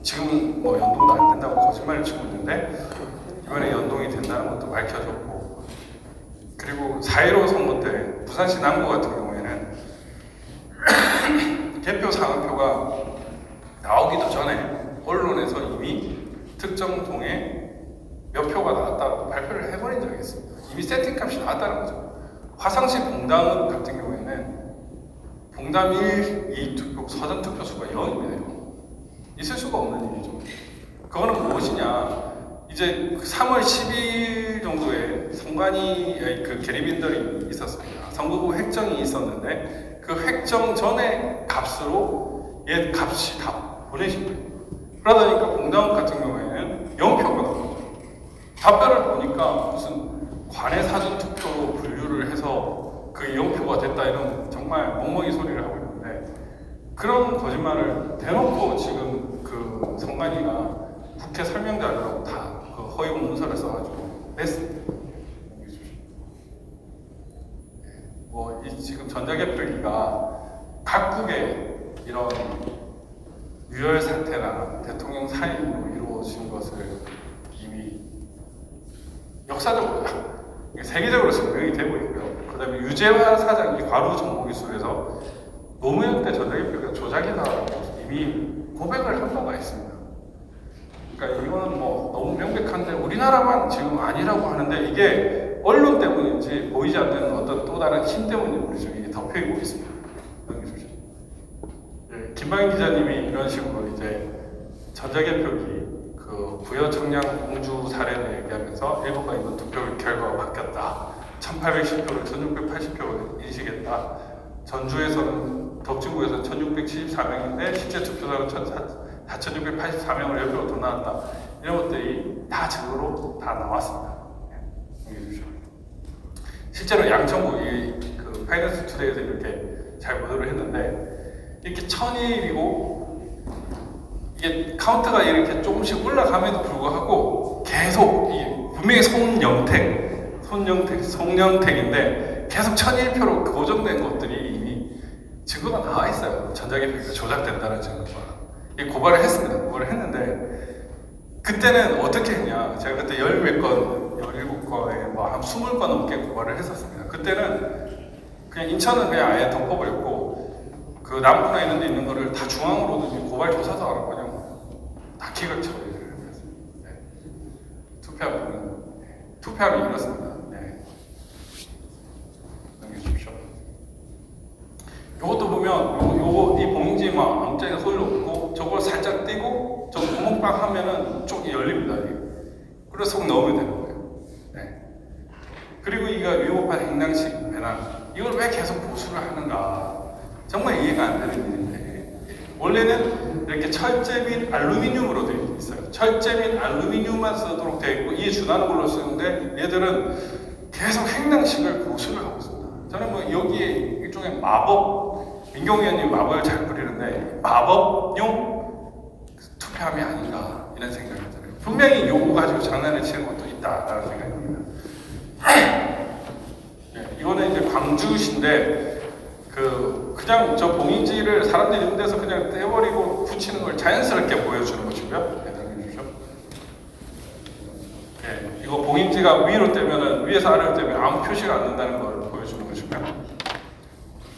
지금은 뭐 연동도 안 된다고 거짓말을 치고 있는데 이번에 연동이 된다는 것도 밝혀졌고, 그리고 4.15 선거 때 부산시 남구 같은 경우에는 개표 상황표가 나오기도 전에 언론에서 이미 특정 동에 몇 표가 나왔다고 발표를 해버린 적이 있습니다. 이미 세팅값이 나왔다는 거죠. 화성시 봉담 같은 경우에는 봉담 1, 2투표, 사전투표 수가 0입니다. 있을 수가 없는 일이죠. 그거는 무엇이냐? 이제 3월 10일 정도에 선관위 그 계리민들이 있었습니다. 선거구 획정이 있었는데 그 획정 전에 값으로 얘 값이 다 보내신 거예요. 그러다 보니까 봉담 같은 경우에는 0표가 나오죠. 답변을 보니까 무슨 관내 사전투표로 분류를 해서 그 0표가 됐다 이런 정말 멍멍이 소리를 하고 있는데, 그런 거짓말을 대놓고 지금 그 선관위가 국회 설명자료라고 다 그 허위 문서를 써가지고 냈습니다. 뭐 이 지금 전자개표기가 각국의 이런 유혈 사태나 대통령 사임으로 이루어진 것을 이미 역사적으로 세계적으로 증명이 되고 있고요. 그 다음에 유재환 사장이 과루 정보기술에서 노무현 때 전자개표가 조작이다라고 이미 고백을 한 바가 있습니다. 그러니까 이거는 뭐 너무 명백한데 우리나라만 지금 아니라고 하는데 이게 언론 때문인지 보이지 않는 어떤 또 다른 힘 때문인지 지금 이게 덮여있고 있습니다. 넘겨주시죠. 예, 김방희 기자님이 이런 식으로 이제 전자개표기 그 부여 청량 공주 사례를 얘기하면서 일본과 인도 투표 결과가 바뀌었다. 1810표를 1680표로 인식했다. 전주에서는 덕진구에서는 1674명인데 실제 투표자는 4684명을 옆으로 더 나왔다. 이런 것들이 다 증거로 다 나왔습니다. 네, 실제로 양천구 그 파이낸스 투데이에서 이렇게 잘 보도를 했는데, 이렇게 1000일이고 이게 카운트가 이렇게 조금씩 올라감에도 불구하고 계속 이게 분명히 송영택인데 계속 1001표로 고정된 것들이 이미 증거가 나와 있어요. 전자개표가 조작된다는 증거가. 고발을 했습니다. 고발을 했는데 그때는 어떻게 했냐? 제가 그때 10몇 건, 17건에 뭐 한 20건 넘게 고발을 했었습니다. 그때는 그냥 인천은 그냥 아예 덮어버렸고 그 남부나 이런 데 있는 거를 다 중앙으로 고발 조사도 안 하고 그냥 다 기각 처리를 했습니다. 네. 투표하면 이렇습니다. 네. 넘겨주십시오. 요것도 보면 요거 이 봉지 막 아무짝에 소리도 없고 저걸 살짝 띄고 저 구멍빵 하면은 쪽이 열립니다. 그래서 속 넣으면 되는 거예요. 네. 그리고 이거 위법한 행당식 배낭 이걸 왜 계속 보수를 하는가 정말 이해가 안 되는 일인데, 원래는 이렇게 철제 및 알루미늄으로 되어 있어요. 철제 및 알루미늄만 쓰도록 되어 있고 이에 준하는 걸로 쓰는데 얘들은 계속 행당식을 보수를 하고 있습니다. 저는 뭐 여기에 일종의 마법, 민경 의원님 마법을 잘 그리는데 마법용 투표함이 아닌가 이런 생각이 들어요. 분명히 요거 가지고 장난을 치는 것도 있다라는 생각이 듭니다. 네, 이거는 이제 광주시인데 그냥 저 봉인지를 사람들이 있는 데서 그냥 떼버리고 붙이는 걸 자연스럽게 보여주는 것이고요. 네, 넘겨주십시오. 네, 이거 봉인지가 위로 떼면은 위에서 아래로 떼면 아무 표시가 안 된다는 걸 보여주는 것이고요.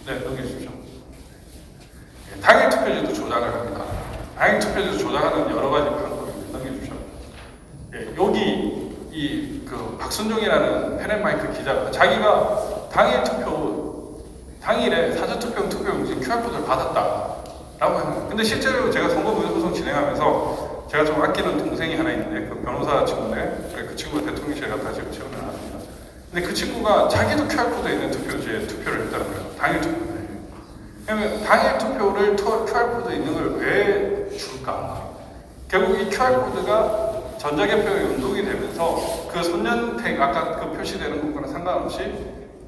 네, 넘겨주십시오. 네, 당일 투표지도 조작을 합니다. 당일 투표지도 조작하는 여러 가지 방법입니다. 넘겨주십시오. 네, 여기 그 박순종이라는 페렌마이크 기자가 자기가 당일에 사전투표용 투표용지 QR코드를 받았다라고 합니다. 근데 실제로 제가 선거무효소송 진행하면서 제가 좀 아끼는 동생이 하나 있는데 그 변호사 친구인데 그 친구가 대통령실에 갔다 지금 최근에 나왔습니다. 근데 그 친구가 자기도 QR코드에 있는 투표지에 투표를 했다는 거예요. 당일 투표에. 그러면 당일 투표를 QR코드에 있는 걸 왜 줄까? 결국 이 QR코드가 전자개표에 연동이 되면서 그 손년택 아까 그 표시되는 것과는 상관없이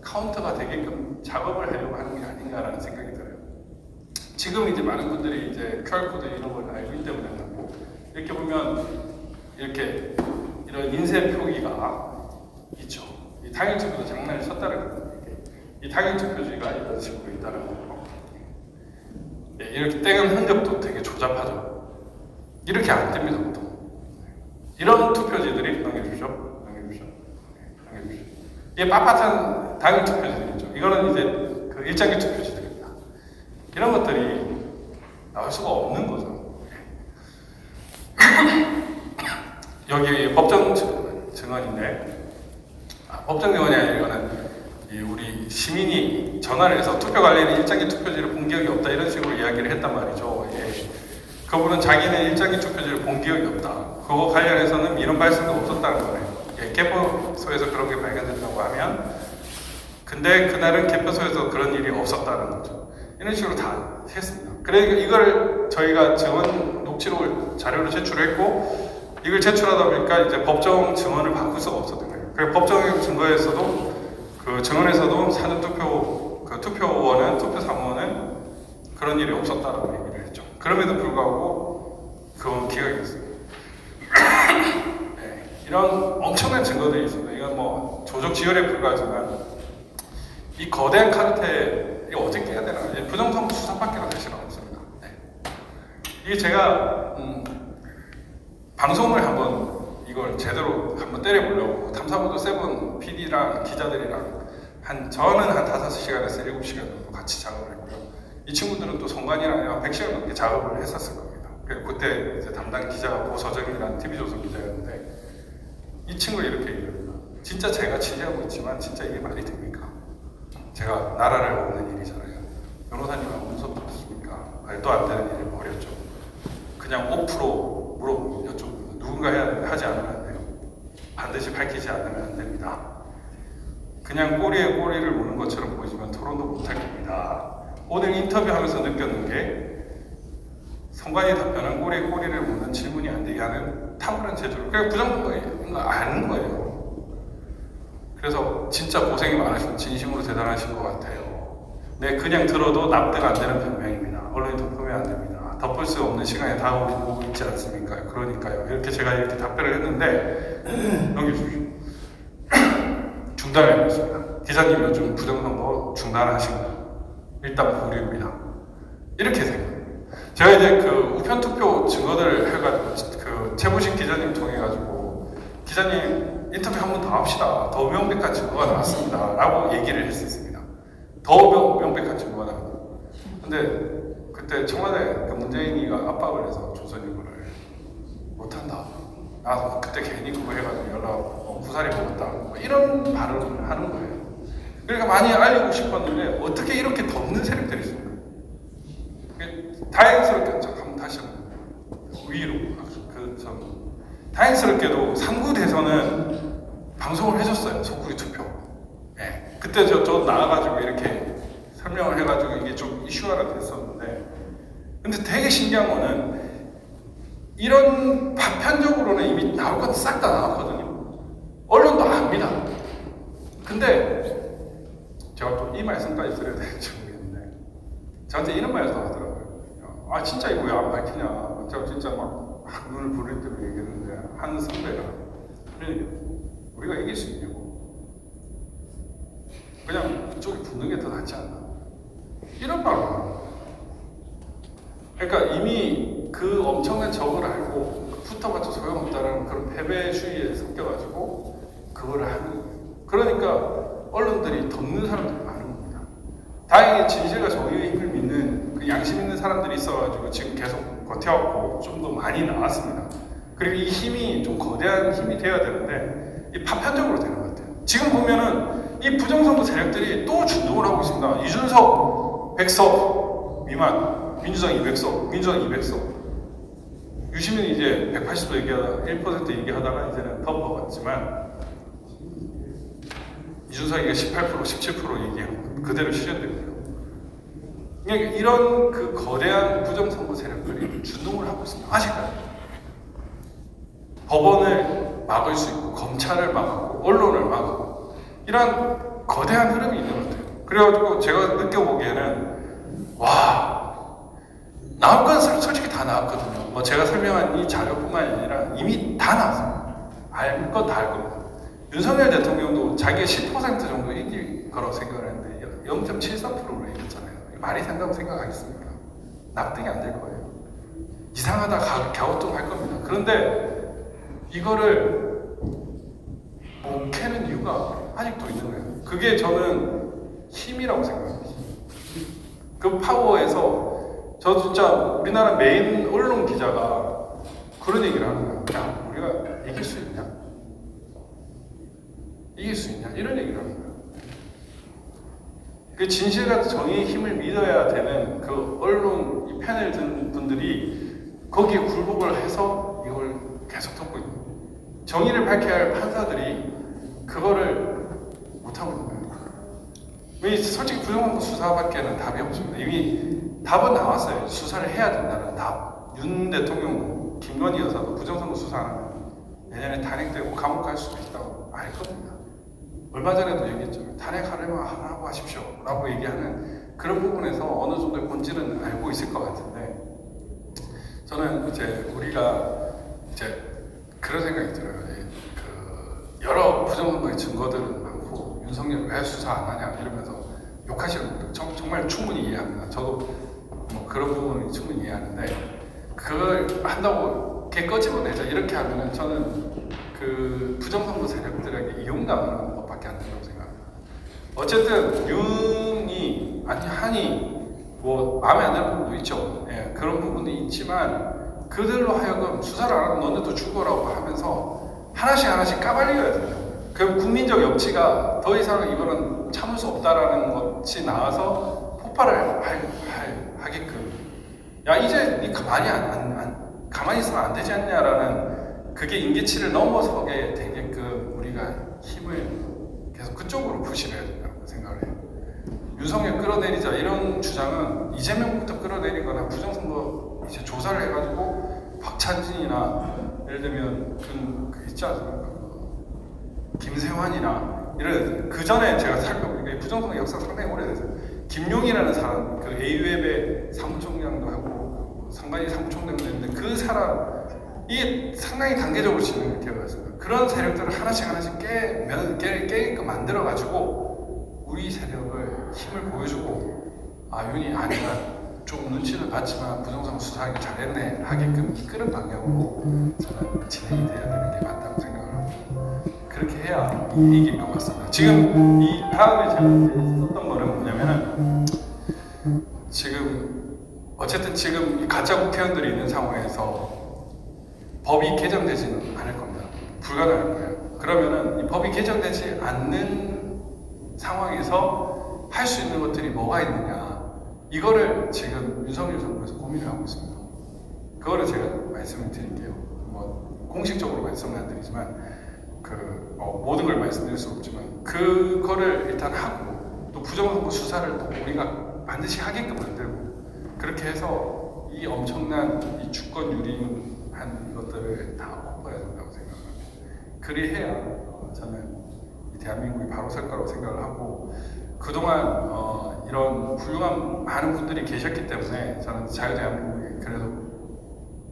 카운터가 되게끔 작업을 하려고 하는 게 아닌가라는 생각이 들어요. 지금 이제 많은 분들이 이제 QR코드 이런 걸 알고 있기 때문에 그렇고, 이렇게 보면 이렇게 이런 인쇄 표기가 있죠. 이 당일 투표도 장난을 쳤다는 거예요. 이 당일 투표지가 이런 식으로 있다는 거고, 이렇게 떼는 흔적도 되게 조잡하죠. 이렇게 안 됩니다, 보통. 이런 투표지들이 넘겨주십시오. 이게 빳빳한 당일 투표지들이죠. 이거는 이제 그 일장기 투표지들입니다. 이런 것들이 나올 수가 없는 거죠. 여기 법정 증언인데, 법정 증언이 아니라 이거는 우리 시민이 전화를 해서 투표 관련 일장기 투표지를 본 기억이 없다 이런 식으로 이야기를 했단 말이죠. 그분은 자기는 일장기 투표지를 본 기억이 없다. 그거 관련해서는 이런 발생도 없었다는 거예요. 개표소에서 그런 게 발견됐다고 하면, 근데 그날은 개표소에서 그런 일이 없었다는 거죠. 이런 식으로 다 했습니다. 그러니까 이걸 저희가 증언 녹취록을 자료로 제출했고, 이걸 제출하다 보니까 이제 법정 증언을 바꿀 수가 없었던 거예요. 그래서 법정 증거에서도 그 증언에서도 사전투표 그 투표원은 투표 사무원은 그런 일이 없었다라고 얘기를 했죠. 그럼에도 불구하고 그건 기각했어요. 네, 이런 엄청난 증거들이 있습니다. 이건 뭐 조적 지혈에 불과하지만 이 거대한 카르텔이 어떻게 해야 되나? 부정선거 수사밖에 사실은 없습니다. 네. 이게 제가 방송을 한번 이걸 제대로 한번 때려보려고 탐사보도 세븐 PD랑 기자들이랑 저는 한 5시간에서 7시간 정도 같이 작업을 했고요. 이 친구들은 또 송관이랑 100시간 넘게 작업을 했었을 겁니다. 그때 이제 담당 기자가 고서정이라는 TV조선 기자였는데 이 친구가 이렇게 얘기합니다. 진짜 제가 취재하고 있지만 진짜 이게 말이 됩니까? 제가 나라를 얻는 일이잖아요. 변호사님은 문서 받았습니까? 말도 안 되는 일을 벌였죠. 그냥 5% 물어보고 여쭤보면 누군가 하지 않으면 안 돼요. 반드시 밝히지 않으면 안 됩니다. 그냥 꼬리에 꼬리를 무는 것처럼 보이지만 토론도 못할 겁니다. 오늘 인터뷰하면서 느꼈는 게 성관이 답변은 꼬리에 꼬리를 무는 질문이 안 되게 하는 탁월한 재주를 그냥 부정부인 거 아는 거예요. 그래서 진짜 고생이 많으신 진심으로 대단하신 것 같아요. 네, 그냥 들어도 납득 안 되는 변명입니다. 언론이 덮으면 안 됩니다. 덮을 수 없는 시간이 다가오고 있지 않습니까? 그러니까요. 이렇게 제가 이렇게 답변을 했는데 넘겨주십시오. 중단을 해봤습니다. 기자님 요즘 부정선거 중단하시고 일단 보류입니다. 이렇게 생각해요. 제가 이제 그 우편투표 증거들을 해가지고 그 최부식 기자님 통해가지고 기자님 인터뷰 한 번 더 합시다. 더 명백한 증거가 나왔습니다. 라고 얘기를 했었습니다. 더 명백한 증거가 나왔습니다. 근데 그때 청와대 그 문재인이가 압박을 해서 조선일보를 못한다. 나 그때 괜히 그거 해가지고 연락 구사리 먹었다. 뭐 이런 발언을 하는 거예요. 그러니까 많이 알리고 싶었는데 어떻게 이렇게 덮는 세력들이 있습니까? 다행스럽게 한번 다시 한번 위로 다행스럽게도 3구 대선은 방송을 해줬어요. 속구리 투표. 네. 그때 저 나와가지고 이렇게 설명을 해가지고 이게 좀 이슈화가 됐었는데, 근데 되게 신기한 거는 이런 파편적으로는 이미 나올 건 싹 다 나왔거든요. 언론도 압니다. 근데 제가 또 이 말씀까지 드려야 될지 모르겠는데 저한테 이런 말도 하더라고요. 아 진짜 이거 왜 안 밝히냐. 제가 진짜 막 눈을 부릴 대로 얘기했는데 한 선배가 우리가 이길 수 있냐고. 그냥 이쪽이 붙는 게 더 낫지 않나. 이런 말을 하는 거예요. 그러니까 이미 그 엄청난 적을 알고 붙어봤자 소용없다라는 그런 패배주의에 섞여가지고 그거를 하는 거예요. 그러니까 언론들이 덮는 사람들이 많은 겁니다. 다행히 진실과 정의의 힘을 믿는 그 양심 있는 사람들이 있어가지고 지금 계속 버텨왔고 좀 더 많이 나왔습니다. 그리고 이 힘이 좀 거대한 힘이 돼야 되는데 이 파편적으로 되는 것 같아요. 지금 보면은 이 부정선거 세력들이 또 준동을 하고 있습니다. 이준석 100석 미만, 민주당 200석, 민주당 200석. 유시민이 이제 180도 얘기하다가 1% 얘기하다가 이제는 덮어갔지만 이준석이가 18%, 17% 얘기하고 그대로 실현되고요. 그러니까 이런 그 거대한 부정선거 세력들이 준동을 하고 있습니다. 아직까지. 법원을 막을 수 있고, 검찰을 막고, 언론을 막고, 이런 거대한 흐름이 있는 것 같아요. 그래가지고 제가 느껴보기에는, 와, 나올 건 솔직히 다 나왔거든요. 뭐 제가 설명한 이 자료뿐만 아니라 이미 다 나왔어요. 알 건 다 알 겁니다. 윤석열 대통령도 자기가 10% 정도 이길 거라고 생각을 했는데 0.73%로 이겼잖아요. 말이 된다고 생각하겠습니까? 납득이 안 될 거예요. 이 이상하다 갸우뚱할 겁니다. 그런데 이거를 못 캐는 이유가 아직도 있는 거예요. 그게 저는 힘이라고 생각합니다. 그 파워에서 저 진짜 우리나라 메인 언론 기자가 그런 얘기를 하는 거야. 야, 우리가 이길 수 있냐? 이길 수 있냐? 이런 얘기를 하는 거야. 그 진실과 정의의 힘을 믿어야 되는 그 언론 이 패널 든 분들이 거기에 굴복을 해서 이걸 계속 덮고 있는 거예요. 정의를 밝혀야 할 판사들이 그거를 못하고 있는 거예요. 솔직히 부정선거 수사밖에는 답이 없습니다. 이미 답은 나왔어요. 수사를 해야 된다는 답. 윤 대통령, 김건희 여사도 부정선거 수사하면 내년에 탄핵되고 감옥 갈 수도 있다고 알 겁니다. 얼마 전에도 얘기했죠. 탄핵하려면 하라고 하십시오 라고 얘기하는 그런 부분에서 어느 정도의 본질은 알고 있을 것 같은데, 저는 이제 우리가 이제 그런 생각이 들어요. 여러 부정선거의 증거들은 많고 윤석열 왜 수사 안 하냐 이러면서 욕하시는 분들 정말 충분히 이해합니다. 저도 뭐 그런 부분은 충분히 이해하는데, 그걸 한다고 걔 꺼집어내자 이렇게 하면은 저는 그 부정선거 세력들에게 이용당하는 것밖에 안 된다고 생각합니다. 어쨌든 윤이 아니 한이 뭐 마음에 안 드는 부분도 있죠. 예, 그런 부분도 있지만 그들로 하여금 수사를 안 하면 너네도 죽어라고 하면서 하나씩 까발려야 돼요. 그 국민적 염치가 더 이상 이거는 참을 수 없다라는 것이 나와서 폭발을 하게끔, 야 이제 니 가만히 있으면 안 되지 않냐라는 그게 임계치를 넘어서게 되게끔 우리가 힘을 계속 그쪽으로 부실해야 된다고 생각을 해요. 윤석열 끌어내리자 이런 주장은 이재명부터 끌어내리거나 부정선거 이제 조사를 해가지고 박찬진이나 예를 들면 그 있지 않습니까? 김세환이나 이런 그 전에 제가 살펴보니까 부정선거 역사 상당히 오래됐어요. 김용이라는 사람, 그 AU앱의 사무총장도 하고 상관이 사무총장도 했는데 그 사람이 상당히 단계적으로 진행을 되어갔습니다. 그런 세력들을 하나씩 깨게끔 만들어가지고 우리 세력을 힘을 보여주고, 아 윤이 아니라 좀 눈치를 봤지만 부정선거 수사하기 잘했네 하게끔 이끄는 방향으로 저는 진행이 돼야 되는 게 맞다고 생각을 합니다. 그렇게 해야 이길 것 같습니다. 지금 이 다음에 제가 썼던 거는 뭐냐면은, 지금 어쨌든 지금 가짜 국회의원들이 있는 상황에서 법이 개정되지는 않을 겁니다. 불가능할 거예요. 그러면은 이 법이 개정되지 않는 상황에서 할 수 있는 것들이 뭐가 있느냐, 이거를 지금 윤석열 정부에서 고민을 하고 있습니다. 그거를 제가 말씀을 드릴게요. 뭐 공식적으로 말씀은 안 드리지만 모든 걸 말씀드릴 수 없지만 그거를 일단 하고, 또 부정선거 수사를 또 우리가 반드시 하게끔 만들고, 그렇게 해서 이 엄청난 이 주권 유린한 이것들을 다 엎어야 된다고 생각합니다. 그리해야 저는 이 대한민국이 바로 설 거라고 생각을 하고, 그동안 이런 훌륭한 많은 분들이 계셨기 때문에 저는 자유대한민국이 그래도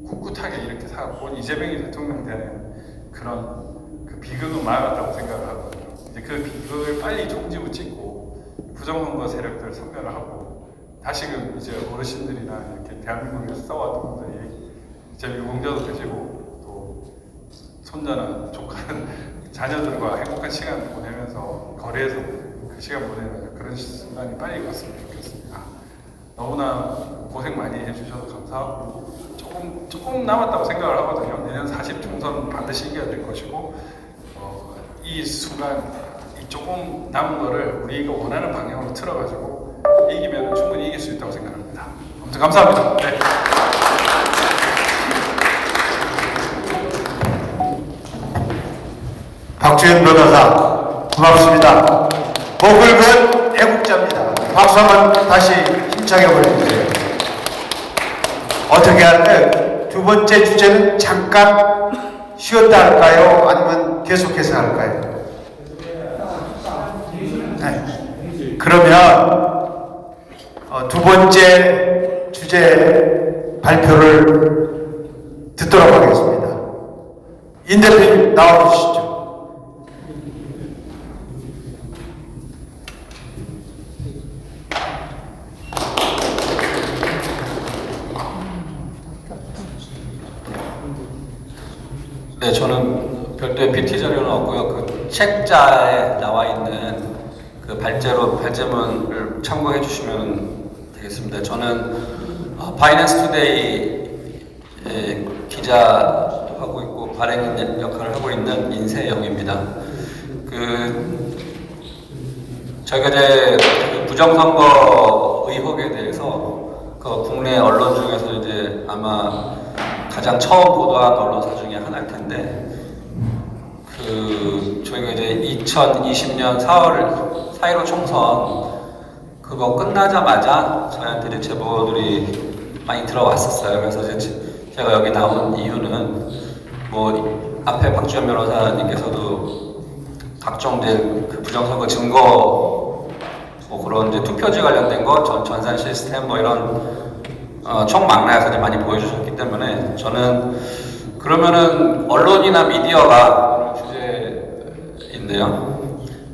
꿋꿋하게 이렇게 살았고, 이재명이 대통령 되는 그런 그 비극은 막았다고 생각을 하거든요. 이제 그 비극을 빨리 종지부 찍고 부정선거 세력들 선별을 하고, 다시금 이제 어르신들이나 이렇게 대한민국에서 싸워왔던 분들이 이제 유공자도 되시고 또 손자나 조카는 자녀들과 행복한 시간 보내면서 거리에서 그 시간 보내는 그런 순간이 빨리 왔으면 좋겠습니다. 너무나 고생 많이 해주셔서 감사하고, 조금 남았다고 생각을 하거든요. 내년 40 총선 반드시 이겨야 될 것이고, 이 순간 이 조금 남은 거를 우리가 원하는 방향으로 틀어가지고 이기면 충분히 이길 수 있다고 생각합니다. 아무튼 감사합니다. 네. 박주현 변호사 고맙습니다. 목을 건 애국자입니다. 박수 한번 다시 힘차게 보내주세요. 어떻게 할까요? 두 번째 주제는 잠깐 쉬었다 할까요? 아니면 계속해서 할까요? 네. 그러면 두 번째 주제 발표를 듣도록 하겠습니다. 인 대표님 나와주시죠. 네, 저는 별도의 BT 자료는 없고요. 그 책자에 나와 있는 그 발제문을 참고해 주시면 되겠습니다. 저는 바이낸스 투데이 기자도 하고 있고 발행 역할을 하고 있는 인세영입니다. 저희가 이제 그 부정선거 의혹에 대해서 그 국내 언론 중에서 이제 아마 가장 처음 보도한 언론사 중에 하나일 텐데, 저희가 이제 2020년 4.15 총선 그거 끝나자마자 저희한테 이제 제보들이 많이 들어왔었어요. 그래서 이제 제가 여기 나온 이유는 뭐 앞에 박주현 변호사님께서도 각종 이제 그 부정선거 증거 뭐 그런 이제 투표지 관련된 거 전산 시스템 뭐 이런 총망라에서 이제 많이 보여주셨기 때문에 저는 그러면은 언론이나 미디어가 주제인데요.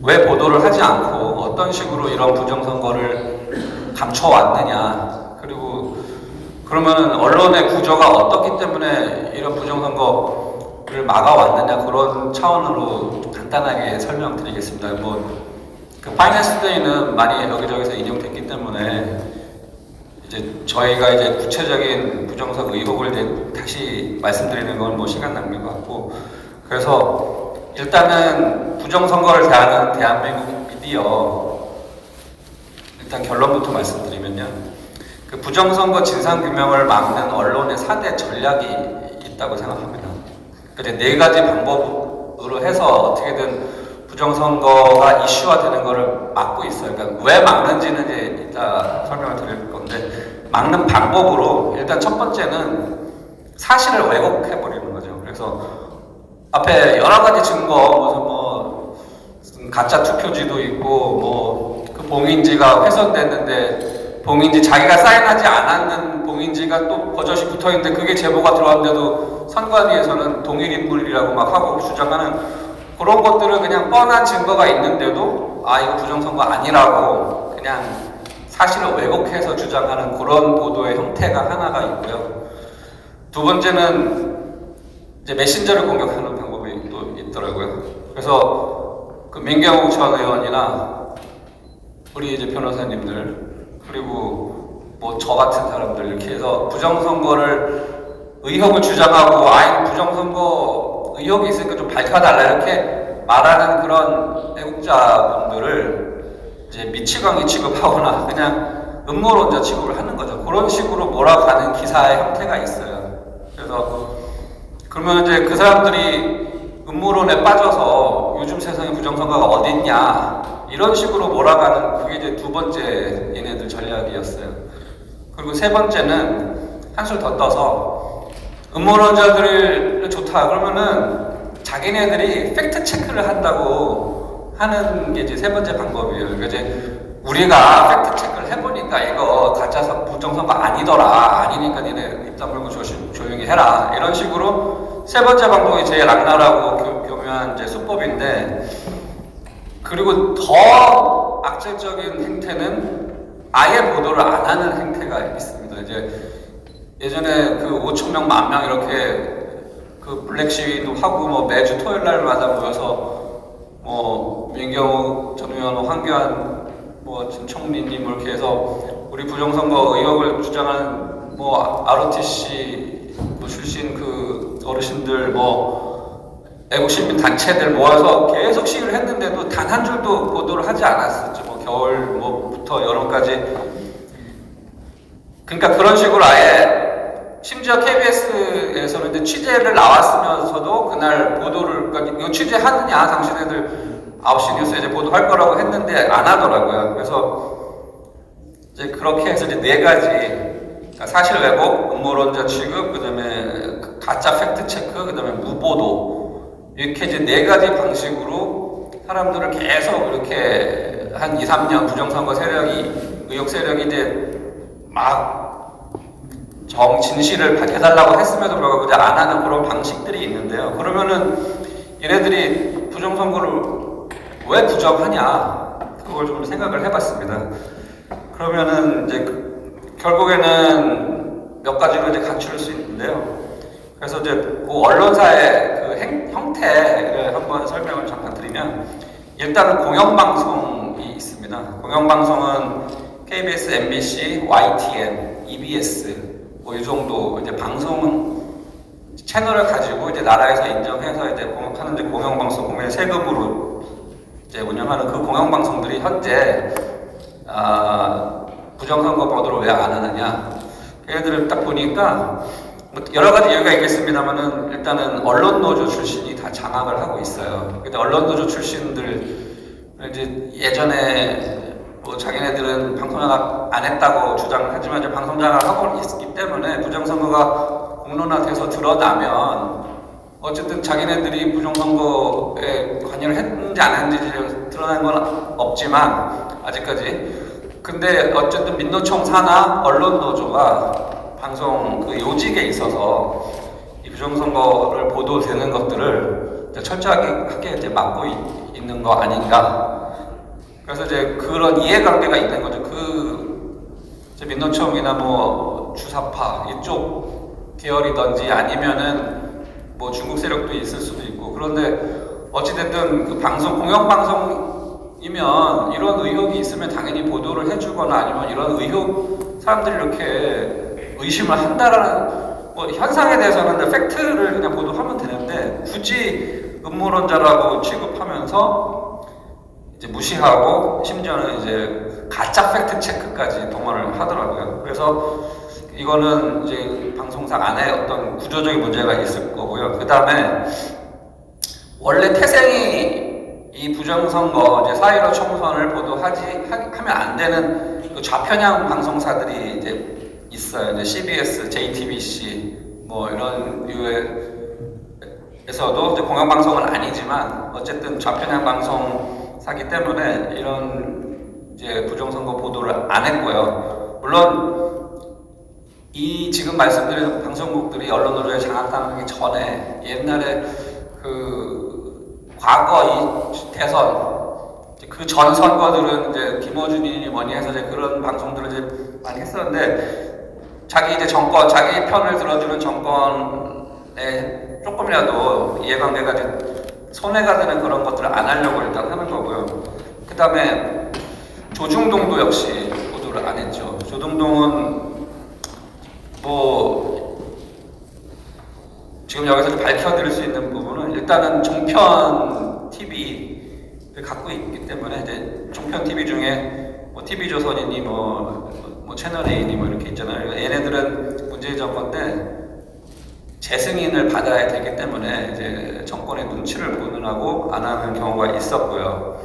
왜 보도를 하지 않고 어떤 식으로 이런 부정선거를 감춰왔느냐, 그리고 그러면은 언론의 구조가 어떻기 때문에 이런 부정선거를 막아왔느냐, 그런 차원으로 간단하게 설명드리겠습니다. 그 파이낸스 투데이는 많이 여기저기서 인용됐기 때문에 이제 저희가 이제 구체적인 부정선거 의혹을 이제 다시 말씀드리는 건 뭐 시간 낭비인 것 같고, 그래서 일단은 부정선거를 대하는 대한민국 미디어, 일단 결론부터 말씀드리면요, 그 부정선거 진상규명을 막는 언론의 4대 전략이 있다고 생각합니다. 그러니까 네 가지 방법으로 해서 어떻게든 부정선거가 이슈화되는 것을 막고 있어요. 그러니까 왜 막는지는 이제 이따 설명을 드릴 건데, 막는 방법으로 일단 첫 번째는 사실을 왜곡해버리는 거죠. 그래서 앞에 여러 가지 증거, 무슨 가짜 투표지도 있고, 뭐 그 봉인지가 훼손됐는데 봉인지 자기가 사인하지 않았는 봉인지가 또 버젓이 붙어있는데 그게 제보가 들어왔는데도 선관위에서는 동일 인물이라고 막 하고 주장하는 그런 것들은 그냥 뻔한 증거가 있는데도 이거 부정선거 아니라고 그냥 사실을 왜곡해서 주장하는 그런 보도의 형태가 하나가 있고요. 두 번째는 이제 메신저를 공격하는 방법이 또 있더라고요. 그래서 그 민경욱 전 의원이나 우리 이제 변호사님들, 그리고 뭐 저 같은 사람들 이렇게 해서 부정선거를 의혹을 주장하고 부정선거 의혹이 있으니까 좀 밝혀달라 이렇게 말하는 그런 애국자분들을 이제 미치광이 취급하거나 그냥 음모론자 취급을 하는 거죠. 그런 식으로 몰아가는 기사의 형태가 있어요. 그래서 그러면 이제 그 사람들이 음모론에 빠져서 요즘 세상에 부정선거가 어딨냐 이런 식으로 몰아가는, 그게 이제 두 번째 얘네들 전략이었어요. 그리고 세 번째는 한술 더 떠서 음모론자들이 좋다 그러면은 자기네들이 팩트 체크를 한다고 하는 게 이제 세 번째 방법이에요. 그러니까 이제 우리가 팩트 체크를 해보니까 이거 가짜 부정선거 아니더라, 아니니까 니네 입 다물고 조용히 해라, 이런 식으로 세 번째 방법이 제일 악랄하고 교묘한 이제 수법인데, 그리고 더 악질적인 행태는 아예 보도를 안 하는 행태가 있습니다. 이제 예전에 그 5,000명, 10,000명 이렇게 그 블랙 시위도 하고 뭐 매주 토요일 날마다 모여서 뭐 민경욱 전 의원, 황교안 뭐 지금 총리님 이렇게 해서 우리 부정선거 의혹을 주장하는 뭐 ROTC 뭐 출신 그 어르신들, 뭐 애국시민 단체들 모아서 계속 시위를 했는데도 단 한 줄도 보도를 하지 않았었죠. 뭐 겨울 뭐부터 여름까지. 그러니까 그런 식으로 아예, 심지어 KBS에서는 이제 취재를 나왔으면서도 그날 보도를, 그러니까 이거 취재하느냐 당신네들 9시 뉴스에 이제 보도할 거라고 했는데 안 하더라고요. 그래서 이제 그렇게 해서 이제 네 가지, 그러니까 사실 왜곡, 음모론자 취급, 그 다음에 가짜 팩트 체크, 그 다음에 무보도, 이렇게 이제 네 가지 방식으로 사람들을 계속 이렇게 한 2, 3년 부정선거 세력이, 의혹 세력이 이제 막 진실을 밝혀달라고 했음에도 불구하고 이제 안 하는 그런 방식들이 있는데요. 그러면은 얘네들이 부정선거를 왜 부정하냐, 그걸 좀 생각을 해봤습니다. 그러면은 이제 결국에는 몇 가지로 이제 간추릴 수 있는데요. 그래서 이제 그 언론사의 그 형태를 한번 설명을 잠깐 드리면, 일단은 공영방송이 있습니다. 공영방송은 KBS, MBC, YTN, EBS 뭐 이 정도 이제 방송 채널을 가지고 이제 나라에서 인정해서 이제 하는 이제 공영방송, 국민의 세금으로 이제 운영하는 그 공영방송들이 현재 부정선거 보도를 왜 안 하느냐? 예를 들어 딱 보니까 뭐 여러 가지 이유가 있겠습니다만은 일단은 언론노조 출신이 다 장악을 하고 있어요. 근데 언론노조 출신들 이제 예전에 뭐 자기네들은 방송장악 안 했다고 주장을 하지만 이제 방송장악을 하고 있기 때문에 부정선거가 공론화돼서 드러나면 어쨌든 자기네들이 부정선거에 관여를 했는지 안 했는지 드러난 건 없지만 아직까지. 근데 어쨌든 민노총 산하 언론노조가 방송 그 요직에 있어서 이 부정선거를 보도되는 것들을 이제 철저하게 이제 막고 있는 거 아닌가. 그래서 이제 그런 이해관계가 있는 거죠. 이제 민노총이나 뭐 주사파 이쪽 계열이든지 아니면은 뭐 중국 세력도 있을 수도 있고. 그런데 어찌됐든 그 방송 공영방송이면 이런 의혹이 있으면 당연히 보도를 해주거나 아니면 이런 의혹 사람들이 이렇게 의심을 한다라는 뭐 현상에 대해서는 팩트를 그냥 보도하면 되는데 굳이 음모론자라고 취급하면서 이제 무시하고 심지어는 이제 가짜 팩트 체크까지 동원을 하더라고요. 그래서 이거는 이제 방송사 안에 어떤 구조적인 문제가 있을 거고요. 그 다음에 원래 태생이 이 부정선거 이제 4.15 총선을 하면 안 되는 그 좌편향 방송사들이 이제 있어요. 이제 CBS, JTBC 뭐 이런 류에서도 이제 공영방송은 아니지만 어쨌든 좌편향 방송사기 때문에 이런 이제 부정선거 보도를 안 했고요. 물론 이 지금 말씀드린 방송국들이 언론노조에 장악당하기 전에 옛날에 그 과거 이 대선 그 전 선거들은 이제 김어준이 뭐니 해서 이제 그런 방송들을 이제 많이 했었는데 자기 이제 정권, 자기 편을 들어주는 정권에 조금이라도 이해관계가 이제 손해가 되는 그런 것들을 안 하려고 일단 하는 거고요. 그 다음에 조중동도 역시 보도를 안 했죠. 조중동은 뭐 지금 여기서 밝혀드릴 수 있는 부분은 일단은 종편 TV를 갖고 있기 때문에 이제 종편 TV 중에 뭐 TV조선이니 뭐 채널 A니 뭐 이렇게 있잖아요. 얘네들은 문재인 정권 때 재승인을 받아야 되기 때문에 이제 정권의 눈치를 보느라고 안 하는 경우가 있었고요.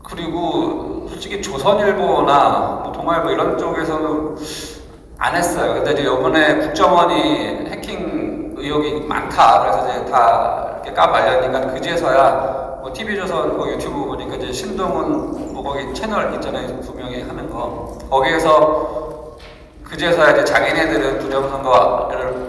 그리고 솔직히 조선일보나 뭐 동아일보 이런 쪽에서는 안 했어요. 근데 이제 이번에 국정원이 해킹 의혹이 많다. 그래서 이제 다 이렇게 까발려니까 그제서야 뭐 TV조선 뭐 유튜브 보니까 이제 신동훈 뭐 거기 채널 있잖아요. 두 명이 하는 거. 거기에서 그제서야 이제 자기네들은 부정선거를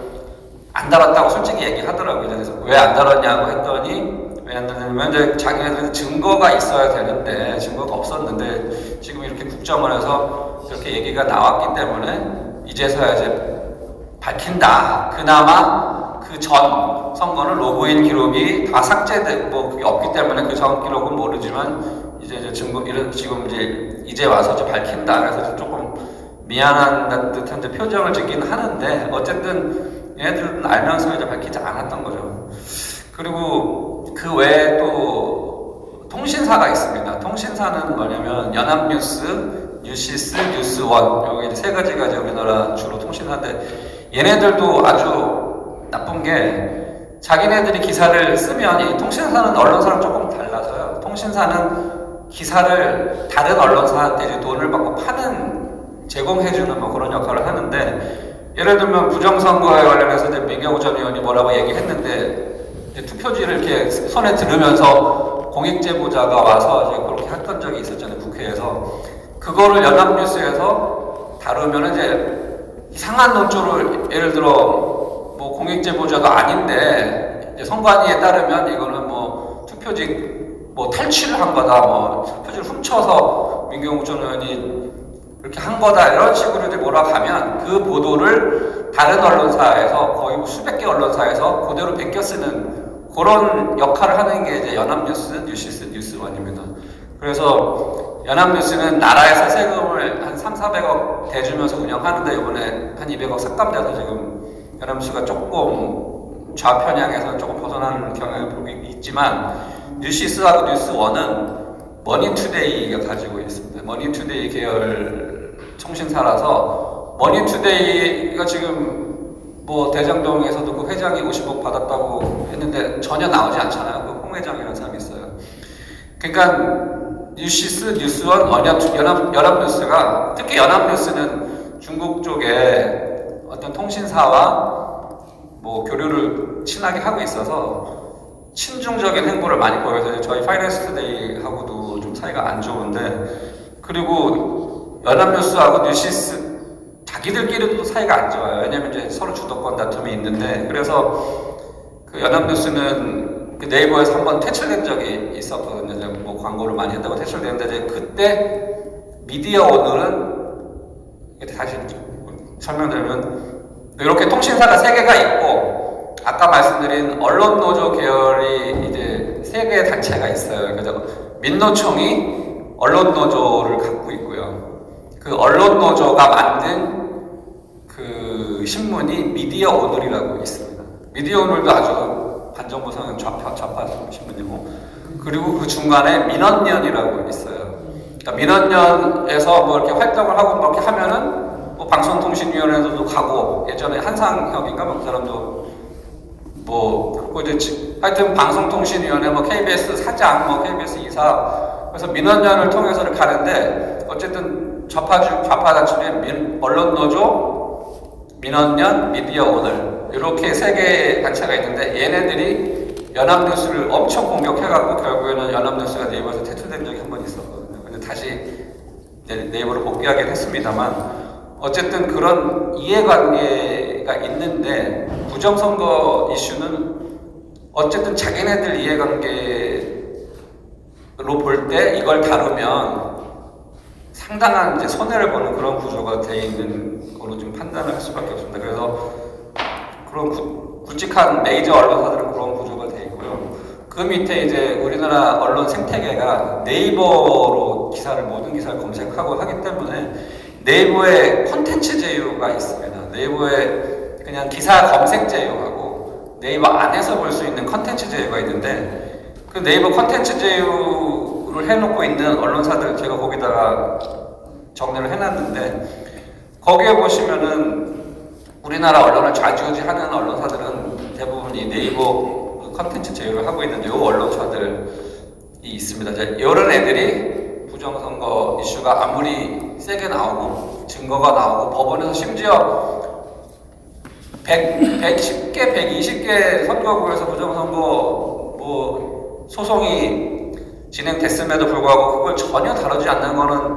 안 다뤘다고 솔직히 얘기하더라고요. 그래서 왜 안 다뤘냐고 했더니 왜 안 다뤘냐면 이제 자기네들은 증거가 있어야 되는데 증거가 없었는데 지금 이렇게 국정원에서 이렇게 얘기가 나왔기 때문에 이제서야 이제 밝힌다. 그나마 그 전 선거는 로그인 기록이 다 삭제된 뭐 그게 없기 때문에 그 전 기록은 모르지만 이제 증거 지금 이제 와서 이제 밝힌다. 그래서 조금 미안한 듯한 이제 표정을 짓긴 하는데 어쨌든 얘네들은 알면서 이제 밝히지 않았던 거죠. 그리고 그 외에 또 통신사가 있습니다. 통신사는 뭐냐면 연합뉴스, 뉴시스, 뉴스원 여기 이제 세 가지가 이제 우리나라 주로 통신사인데 얘네들도 아주 나쁜 게 자기네들이 기사를 쓰면 이 통신사는 언론사랑 조금 달라서요. 통신사는 기사를 다른 언론사한테 이제 돈을 받고 제공해주는 뭐 그런 역할을 하는데 예를 들면 부정선거에 관련해서 이제 민경우 전 의원이 뭐라고 얘기했는데 이제 투표지를 이렇게 손에 들으면서 공익제보자가 와서 이제 그렇게 했던 적이 있었잖아요. 국회에서. 그거를 연합뉴스에서 다루면 이제 이상한 논조를 예를 들어 뭐 공익제보자가 아닌데 이제 선관위에 따르면 이거는 뭐 투표지 뭐 탈취를 한 거다, 뭐 투표지를 훔쳐서 민경우 전 의원이 이렇게 한 거다 이런 식으로 이제 몰아가면 그 보도를 다른 언론사에서 거의 뭐 수백 개 언론사에서 그대로 베껴 쓰는 그런 역할을 하는 게 이제 연합뉴스, 뉴시스, 뉴스원입니다. 그래서 연합뉴스는 나라에서 세금을 한 300~400억 대주면서 운영하는데 이번에 한 200억 삭감돼서 지금 연합뉴스가 조금 좌편향에서 조금 벗어나는 경향을 보고 있지만 뉴시스하고 뉴스원은 머니투데이가 가지고 있습니다. 머니투데이 계열 통신사라서 머니투데이가 지금 뭐 대장동에서도 그 회장이 50억 받았다고 했는데 전혀 나오지 않잖아요. 그 홍 회장이라는 사람이 있어요. 그러니까 뉴시스, 뉴스원, 연합뉴스가 특히 연합뉴스는 중국 쪽에 어떤 통신사와 뭐 교류를 친하게 하고 있어서 친중적인 행보를 많이 보여서 저희 파이낸스 투데이하고도 좀 사이가 안 좋은데 그리고 연합뉴스하고 뉴시스 자기들끼리도 사이가 안 좋아요. 왜냐면 이제 서로 주도권 다툼이 있는데 그래서 그 연합뉴스는 그 네이버에서 한번 퇴출된 적이 있었거든요. 뭐 광고를 많이 한다고 퇴출됐는데 이제 그때 미디어 오늘은 다시 설명드리면 이렇게 통신사가 3개가 있고 아까 말씀드린 언론노조 계열이 이제 3개의 단체가 있어요. 그래서 민노총이 언론노조를 갖고 있고요. 그 언론노조가 만든 그 신문이 미디어 오늘이라고 있습니다. 미디어 오늘도 아주 반정부 성향 좌파 신문이고 그리고 그 중간에 민언년이라고 있어요. 그러니까 민언년에서 뭐 이렇게 활동을 하고 뭐 이렇게 하면은 뭐 방송통신위원회에서도 가고 예전에 한상혁인가 뭐 그 사람도 뭐 이제 하여튼 방송통신위원회 뭐 KBS 사장 뭐 KBS 이사 그래서 민원연을 통해서 가는데 어쨌든 좌파 단체의 언론노조, 민원연, 미디어 오늘 이렇게 3개의 단체가 있는데 얘네들이 연합뉴스를 엄청 공격해갖고 결국에는 연합뉴스가 네이버에서 퇴출된 적이 한 번 있었거든요. 근데 다시 네이버로 복귀하긴 했습니다만 어쨌든 그런 이해관계가 있는데 부정선거 이슈는 어쨌든 자기네들 이해관계로 볼 때 이걸 다루면 상당한 이제 손해를 보는 그런 구조가 되어 있는 거로 좀 판단을 할 수밖에 없습니다. 그래서 그런 굵직한 메이저 언론사들은 그런 구조가 되어 있고요. 그 밑에 이제 우리나라 언론 생태계가 네이버로 모든 기사를 검색하고 하기 때문에 네이버에 콘텐츠 제휴가 있습니다. 네이버에 그냥 기사 검색 제휴하고 네이버 안에서 볼 수 있는 콘텐츠 제휴가 있는데 그 네이버 콘텐츠 제휴를 해놓고 있는 언론사들 제가 거기다가 정리를 해놨는데 거기에 보시면은 우리나라 언론을 좌지우지하는 언론사들은 대부분 이 네이버 콘텐츠 제휴를 하고 있는 요 언론사들이 있습니다. 이런 애들이 부정선거 이슈가 아무리 세게 나오고 증거가 나오고 법원에서 심지어 110개, 120개 선거구에서 부정선거 뭐 소송이 진행됐음에도 불구하고 그걸 전혀 다루지 않는 거는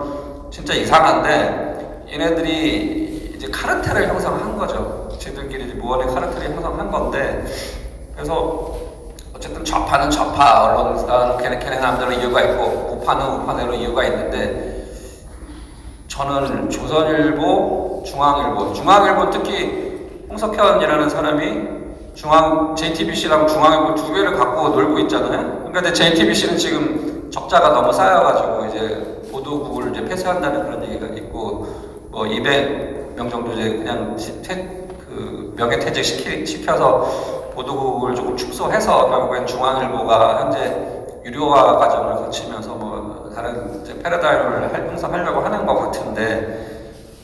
진짜 이상한데 얘네들이 이제 카르텔을 형성한 거죠. 쟤들끼리 무언의 카르텔을 형성한 건데 그래서 어쨌든 좌파는 좌파 언론사 걔네 남대로 이유가 있고 우파는 우파대로 이유가 있는데 저는 조선일보, 중앙일보 특히 홍석현이라는 사람이 JTBC랑 중앙일보 2개를 갖고 놀고 있잖아요. 그러니까 JTBC는 지금 적자가 너무 쌓여가지고 이제 보도국을 이제 폐쇄한다는 그런 얘기가 있고 뭐 200명 정도 이제 그냥 명예퇴직 시켜서 보도국을 조금 축소해서 결국엔 중앙일보가 현재 유료화 과정을 거치면서 뭐 다른 이제 패러다임을 형성하려고 하는 것 같은데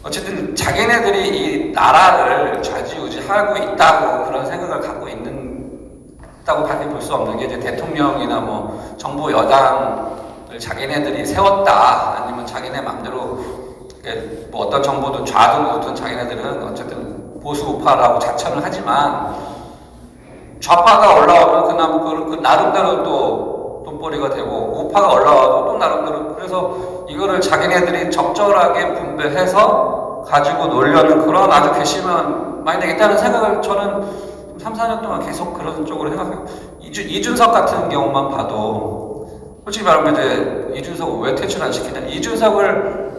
어쨌든 자기네들이 이 나라를 좌지우지하고 있다고 그런 생각을 갖고 있다고 밖에 볼 수 없는 게 이제 대통령이나 뭐 정부 여당을 자기네들이 세웠다 아니면 자기네 맘대로 뭐 어떤 정부든 좌든 우든 자기네들은 어쨌든 보수 우파라고 자처를 하지만 좌파가 올라오면 그 나름대로 또 돈벌이가 되고 우파가 올라와도 또 나름대로 그래서 이거를 자기네들이 적절하게 분배해서 가지고 놀려는 그런 아주 괘씸한 마인드가 있다는 생각을 저는 3, 4년 동안 계속 그런 쪽으로 생각해요. 이준석 같은 경우만 봐도 솔직히 말하면 이제 이준석을 왜 퇴출 안 시키냐 이준석을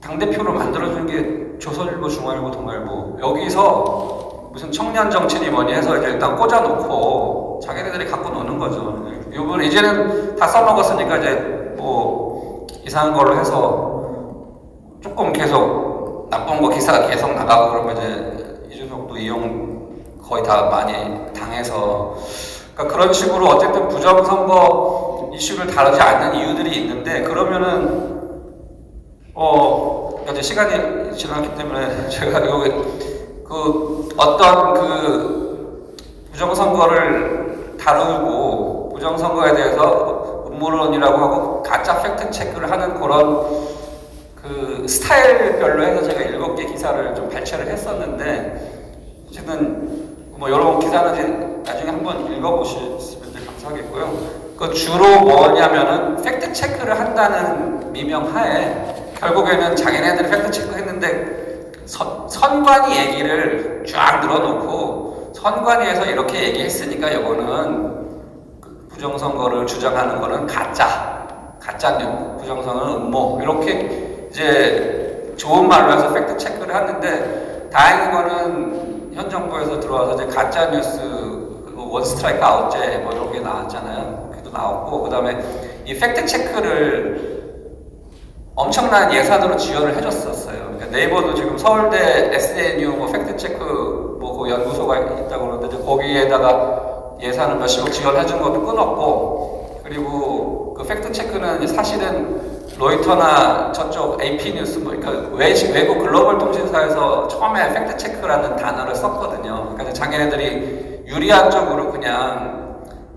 당대표로 만들어준 게 조선일보, 중앙일보, 동아일보 여기서 무슨 청년 정치니 뭐니 해서 이제 일단 꽂아놓고 자기네들이 갖고 노는 거죠. 이번 이제는 다 써먹었으니까 이제 뭐 이상한 걸로 해서 조금 계속 나쁜 거 기사가 계속 나가고 그러면 이제 이준석도 이용 거의 다 많이 당해서 그러니까 그런 식으로 어쨌든 부정선거 이슈를 다루지 않는 이유들이 있는데 그러면은 이제 시간이 지났기 때문에 제가 여기 그 어떤 그 부정선거를 다루고 부정선거에 대해서 음모론이라고 하고 가짜 팩트 체크를 하는 그런 그 스타일별로 해서 제가 7개 기사를 좀 발췌를 했었는데 어쨌든 뭐 여러 기사는 나중에 한번 읽어보시면 감사하겠고요. 그 주로 뭐냐면은 팩트 체크를 한다는 미명하에 결국에는 자기네들이 팩트 체크했는데 선관위 얘기를 쫙 늘어놓고 선관위에서 이렇게 얘기했으니까 이거는 부정선거를 주장하는 거는 가짜 부정선거는 음모 이렇게 이제 좋은 말로 해서 팩트 체크를 하는데 다행인 거는 현 정부에서 들어와서 이제 가짜 뉴스 원 스트라이크 아웃제 뭐 이런 게 나왔잖아요. 그래도 나왔고 그다음에 이 팩트 체크를 엄청난 예산으로 지원을 해줬었어요. 그러니까 네이버도 지금 서울대 SNU 뭐 팩트 체크 뭐 그 연구소가 있다고 그러는데 이제 거기에다가 예산을 몇십억 지원해준 것도 끊었고 그리고 그 팩트 체크는 사실은 로이터나 저쪽 AP 뉴스 뭐 그러니까 외국 글로벌 통신사에서 처음에 팩트 체크라는 단어를 썼거든요. 그러니까 자기네들이 유리한 쪽으로 그냥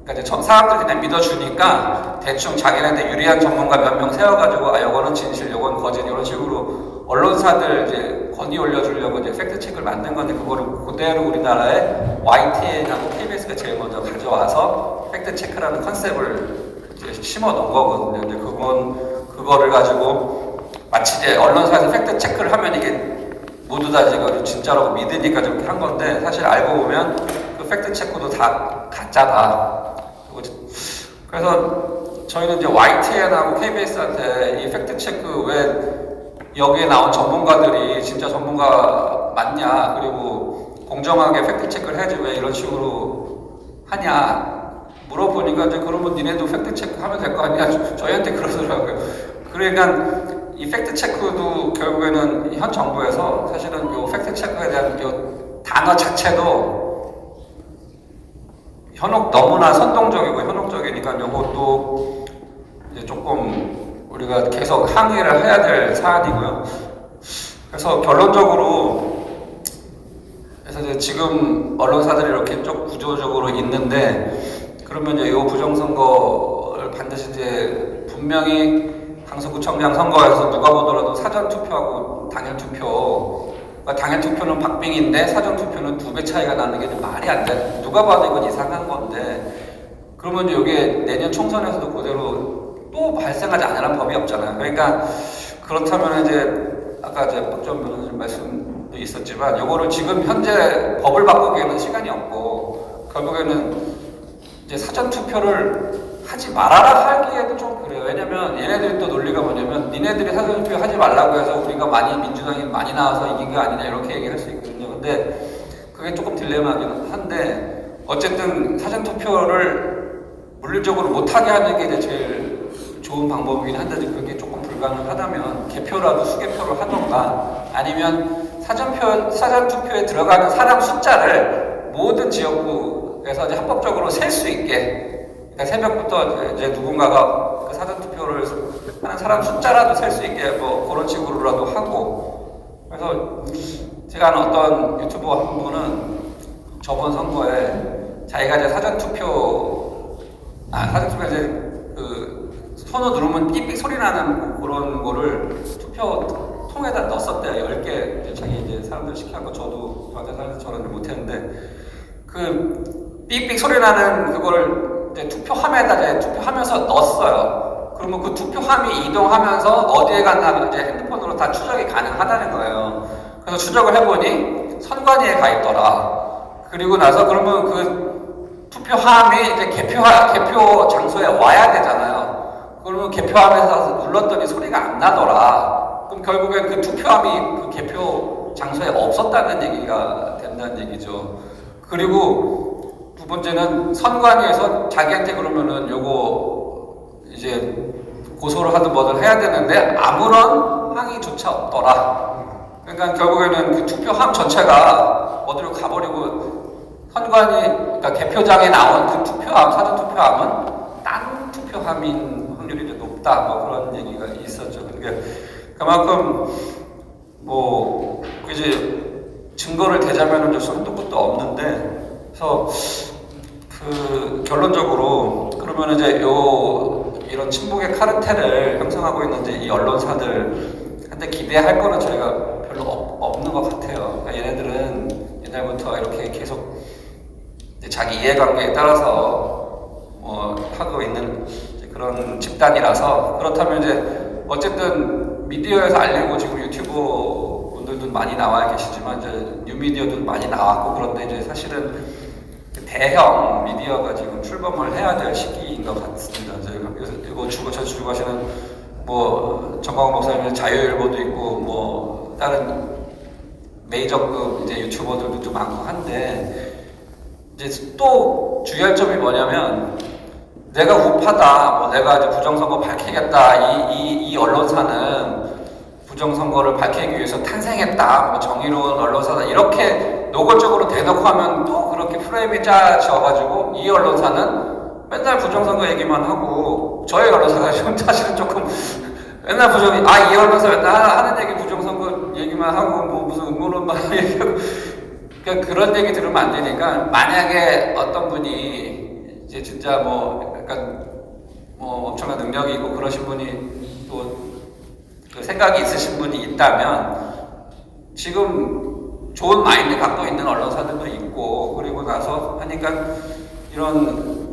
그러니까 이제 사람들 그냥 믿어주니까 대충 자기네들 유리한 전문가 몇 명 세워가지고 요거는 진실, 요건 거짓 이런 식으로 언론사들 이제 건의 올려주려고 이제 팩트 체크를 만든 건데 그거를 그대로 우리나라에 YTN하고 KBS가 제일 먼저 가져와서 팩트 체크라는 컨셉을 이제 심어 놓은 거거든요. 근데 그거를 가지고 마치 이제 언론사에서 팩트 체크를 하면 이게 모두 다 지금 진짜라고 믿으니까 저렇게 한 건데 사실 알고 보면 그 팩트 체크도 다 가짜다. 그래서 저희는 이제 YTN하고 KBS한테 이 팩트 체크 왜 여기에 나온 전문가들이 진짜 전문가 맞냐 그리고 공정하게 팩트 체크를 해야지 왜 이런 식으로 하냐 물어보니까 이제 그러면 니네도 팩트 체크 하면 될 거 아니야 저희한테 그러더라고요. 그러니까 이 팩트 체크도 결국에는 현 정부에서 사실은 이 팩트 체크에 대한 이 단어 자체도 너무나 선동적이고 현혹적이니까 이것도 이제 조금 우리가 계속 항의를 해야 될 사안이고요. 그래서 결론적으로 그래서 이제 지금 언론사들이 이렇게 쭉 구조적으로 있는데 그러면 이제 이 부정선거를 반드시 이제 분명히 강서구청장 선거에서 누가 보더라도 사전 투표하고 당일 투표 그러니까 당일 투표는 박빙인데 사전 투표는 2배 차이가 나는 게 좀 말이 안 돼. 누가 봐도 이건 이상한 건데 그러면 여기에 내년 총선에서도 그대로 또 발생하지 않으란 법이 없잖아요. 그러니까 그렇다면 이제 아까 이제 박지원 변호사님 말씀도 있었지만 이거를 지금 현재 법을 바꾸기에는 시간이 없고 결국에는 이제 사전 투표를 하지 말아라 하기에도 좀 그래요. 왜냐면 얘네들이 또 논리가 뭐냐면 니네들이 사전 투표 하지 말라고 해서 우리가 민주당이 많이 나와서 이긴 거 아니냐 이렇게 얘기할 수 있거든요. 근데 그게 조금 딜레마긴 한데 어쨌든 사전 투표를 물리적으로 못하게 하는 게 이제 제일 좋은 방법이긴 한데 그게 조금 불가능하다면 개표라도 수개표를 하던가 아니면 사전 투표에 들어가는 사람 숫자를 모든 지역구에서 이제 합법적으로 셀 수 있게 그러니까 새벽부터 이제 누군가가 그 사전 투표를 하는 사람 숫자라도 셀 수 있게 뭐 그런 식으로라도 하고 그래서 제가 아는 어떤 유튜버 한 분은 저번 선거에 자기가 이제 사전 투표에 이제 그 손을 누르면 삑삑 소리 나는 그런 거를 투표 통에다 넣었었대요. 10개 자기 이제 사람들 시키는 거 저도 저한테 사람들 저는 못했는데 그 삑삑 소리 나는 그거를 이제 투표함에다 이제 투표하면서 넣었어요. 그러면 그 투표함이 이동하면서 어디에 갔나 이제 핸드폰으로 다 추적이 가능하다는 거예요. 그래서 추적을 해보니 선관위에 가 있더라. 그리고 나서 그러면 그 투표함이 이제 개표 장소에 와야 되잖아요. 그러면 개표함에서 눌렀더니 소리가 안 나더라. 그럼 결국엔 그 투표함이 그 개표 장소에 없었다는 얘기가 된다는 얘기죠. 그리고 두 번째는 선관위에서 자기한테 그러면은 요거 이제 고소를 하든 뭐든 해야 되는데 아무런 항의조차 없더라. 그러니까 결국에는 그 투표함 전체가 어디로 가버리고 선관위, 그러니까 개표장에 나온 그 투표함, 사전 투표함은 딴 투표함인 확률이 높다. 뭐 그런 얘기가 있었죠. 그러니까 그만큼 뭐 이제 증거를 대자면은 손도 끝도 없는데, 그래서 그 결론적으로 그러면 이제 이런 친북의 카르텔을 형성하고 있는 이제 이 언론사들한테 기대할 거는 저희가 별로 없는 것 같아요. 그러니까 얘네들은 옛날부터 이렇게 계속 이제 자기 이해관계에 따라서 뭐 하고 있는 그런 집단이라서, 그렇다면 이제 어쨌든 미디어에서 알리고 지금 유튜브 분들도 많이 나와 계시지만 이제 뉴미디어도 많이 나왔고, 그런데 이제 사실은 대형 미디어가 지금 출범을 해야 될 시기인 것 같습니다. 이거 저 주고 하시는 뭐 정광훈 목사님의 자유일보도 있고 뭐 다른 메이저급 이제 유튜버들도 좀 많고 한데, 이제 또 주의할 점이 뭐냐면, 내가 우파다, 뭐 내가 이제 부정선거 밝히겠다, 이 언론사는 부정선거를 밝히기 위해서 탄생했다, 뭐 정의로운 언론사다, 이렇게 노골적으로 대놓고 하면 또 그렇게 프레임이 짜져가지고 이 언론사는 맨날 부정선거 얘기만 하고, 저희 언론사가 좀 사실은 조금 맨날 이 언론사 맨날 하는 얘기 부정선거 얘기만 하고 뭐 무슨 음모론만 얘기하고, 그러니까 그런 얘기 들으면 안 되니까, 만약에 어떤 분이 이제 진짜 뭐 약간 뭐 엄청난 능력이 있고 그러신 분이 또 그 생각이 있으신 분이 있다면, 지금 좋은 마인드 갖고 있는 언론사들도 있고, 그리고 나서 하니까 이런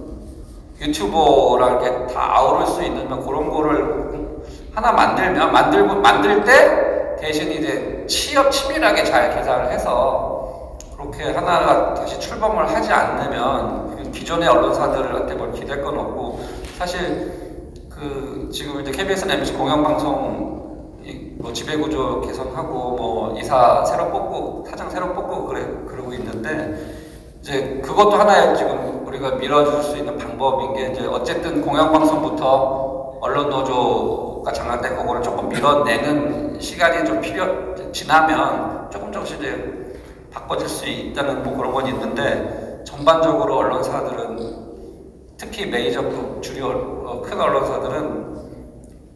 유튜버라는 게 다 아우를 수 있는 그런 거를 하나 만들 때 대신 이제 치밀하게 잘 계산을 해서 그렇게 하나가 다시 출범을 하지 않으면 기존의 언론사들한테 뭘 기댈 건 없고, 사실 그 지금 이제 KBS나 MBC 공영방송 뭐 지배구조 개선하고 뭐 이사 새로 뽑고 타장 새로 뽑고 그러고 있는데, 이제 그것도 하나의 지금 우리가 밀어줄 수 있는 방법인 게, 이제 어쨌든 공영방송부터 언론노조가 장악된 그거를 조금 밀어내는 시간이 좀 지나면 조금씩 이제 바꿔질 수 있다는 뭐 그런 건 있는데, 전반적으로 언론사들은 특히 메이저급 큰 언론사들은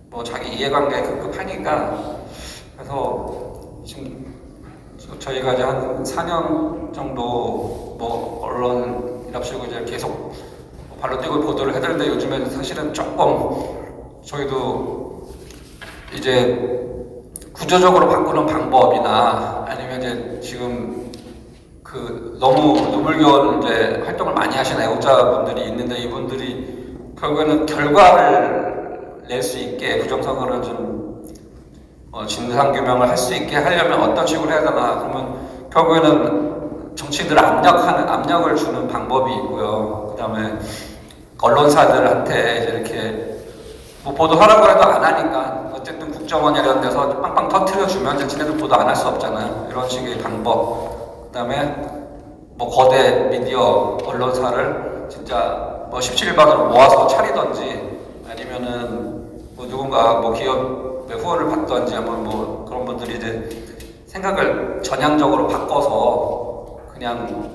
뭐 자기 이해관계에 급급하니까, 그래서 지금 저희가 이제 한 4년 정도 뭐 언론이랍시고 이제 계속 발로 뛰고 보도를 해드는데, 요즘에는 사실은 조금 저희도 이제 구조적으로 바꾸는 방법이나, 아니면 이제 지금 그 너무 눈물겨운 이제 활동을 많이 하시는 애국자분들이 있는데, 이분들이 결국에는 결과를 낼 수 있게 부정선거를 좀 진상규명을 할 수 있게 하려면 어떤 식으로 해야 되나, 그러면 결국에는 정치인들을 압력을 주는 방법이 있고요. 그 다음에 언론사들한테 이제 이렇게 뭐 보도하라고 해도 안 하니까, 어쨌든 국정원이나 이런 데서 빵빵 터트려주면 이제 지네들 보도 안 할 수 없잖아요. 이런 식의 방법. 그 다음에 뭐 거대 미디어 언론사를 진짜 뭐 17일반으로 모아서 차리던지, 아니면은 뭐 누군가 뭐 기업의 후원을 받던지, 아마 뭐 그런 분들이 이제 생각을 전향적으로 바꿔서 그냥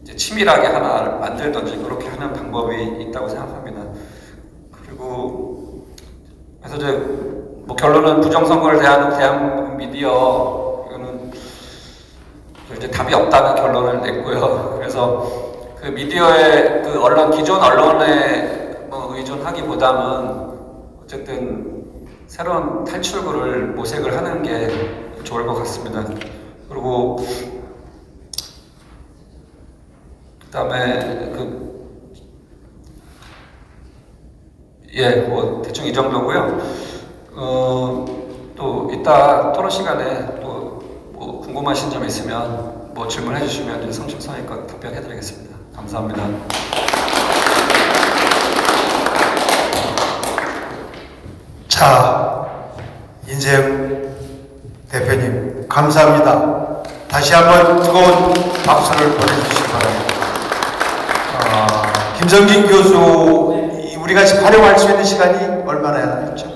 이제 치밀하게 하나를 만들던지, 그렇게 하는 방법이 있다고 생각합니다. 그리고 그래서 이제 뭐 결론은 부정선거를 대하는 대한민국 미디어, 이거는 이제 답이 없다는 결론을 냈고요. 그래서 그 미디어의 그 기존 언론에 뭐 의존하기보다는 어쨌든 새로운 탈출구를 모색을 하는 게 좋을 것 같습니다. 그리고 그다음에 뭐 대충 이 정도고요. 또 이따 토론 시간에 또 뭐 궁금하신 점 있으면 뭐 질문해 주시면 성심성의껏 답변해 드리겠습니다. 감사합니다. 자, 인재영 대표님, 감사합니다. 다시 한번 뜨거운 박수를 보내주시기 바랍니다. 김성진 교수, 우리 같이 활용할 수 있는 시간이 얼마나 있죠?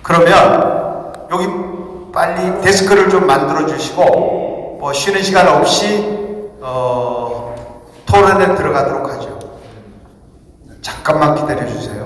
그러면 여기 빨리 데스크를 좀 만들어 주시고 뭐 쉬는 시간 없이 토론에 들어가도록 하죠. 잠깐만 기다려 주세요.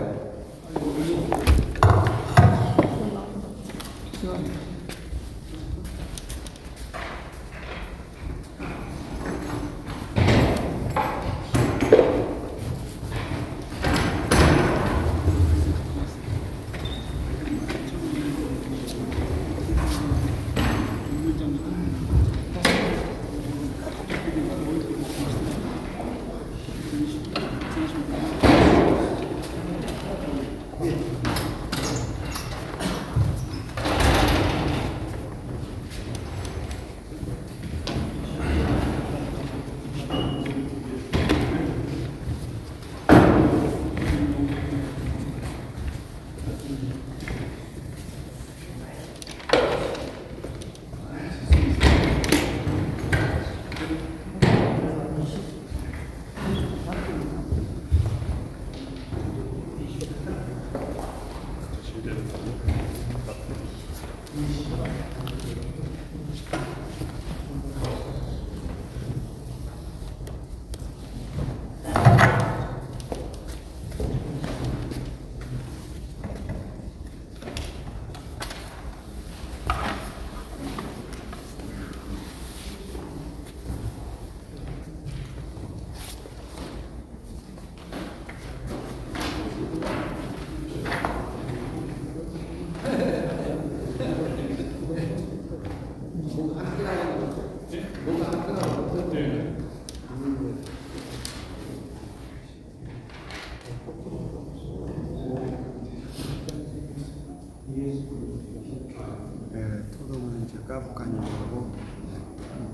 토론은 이제 까북관님하고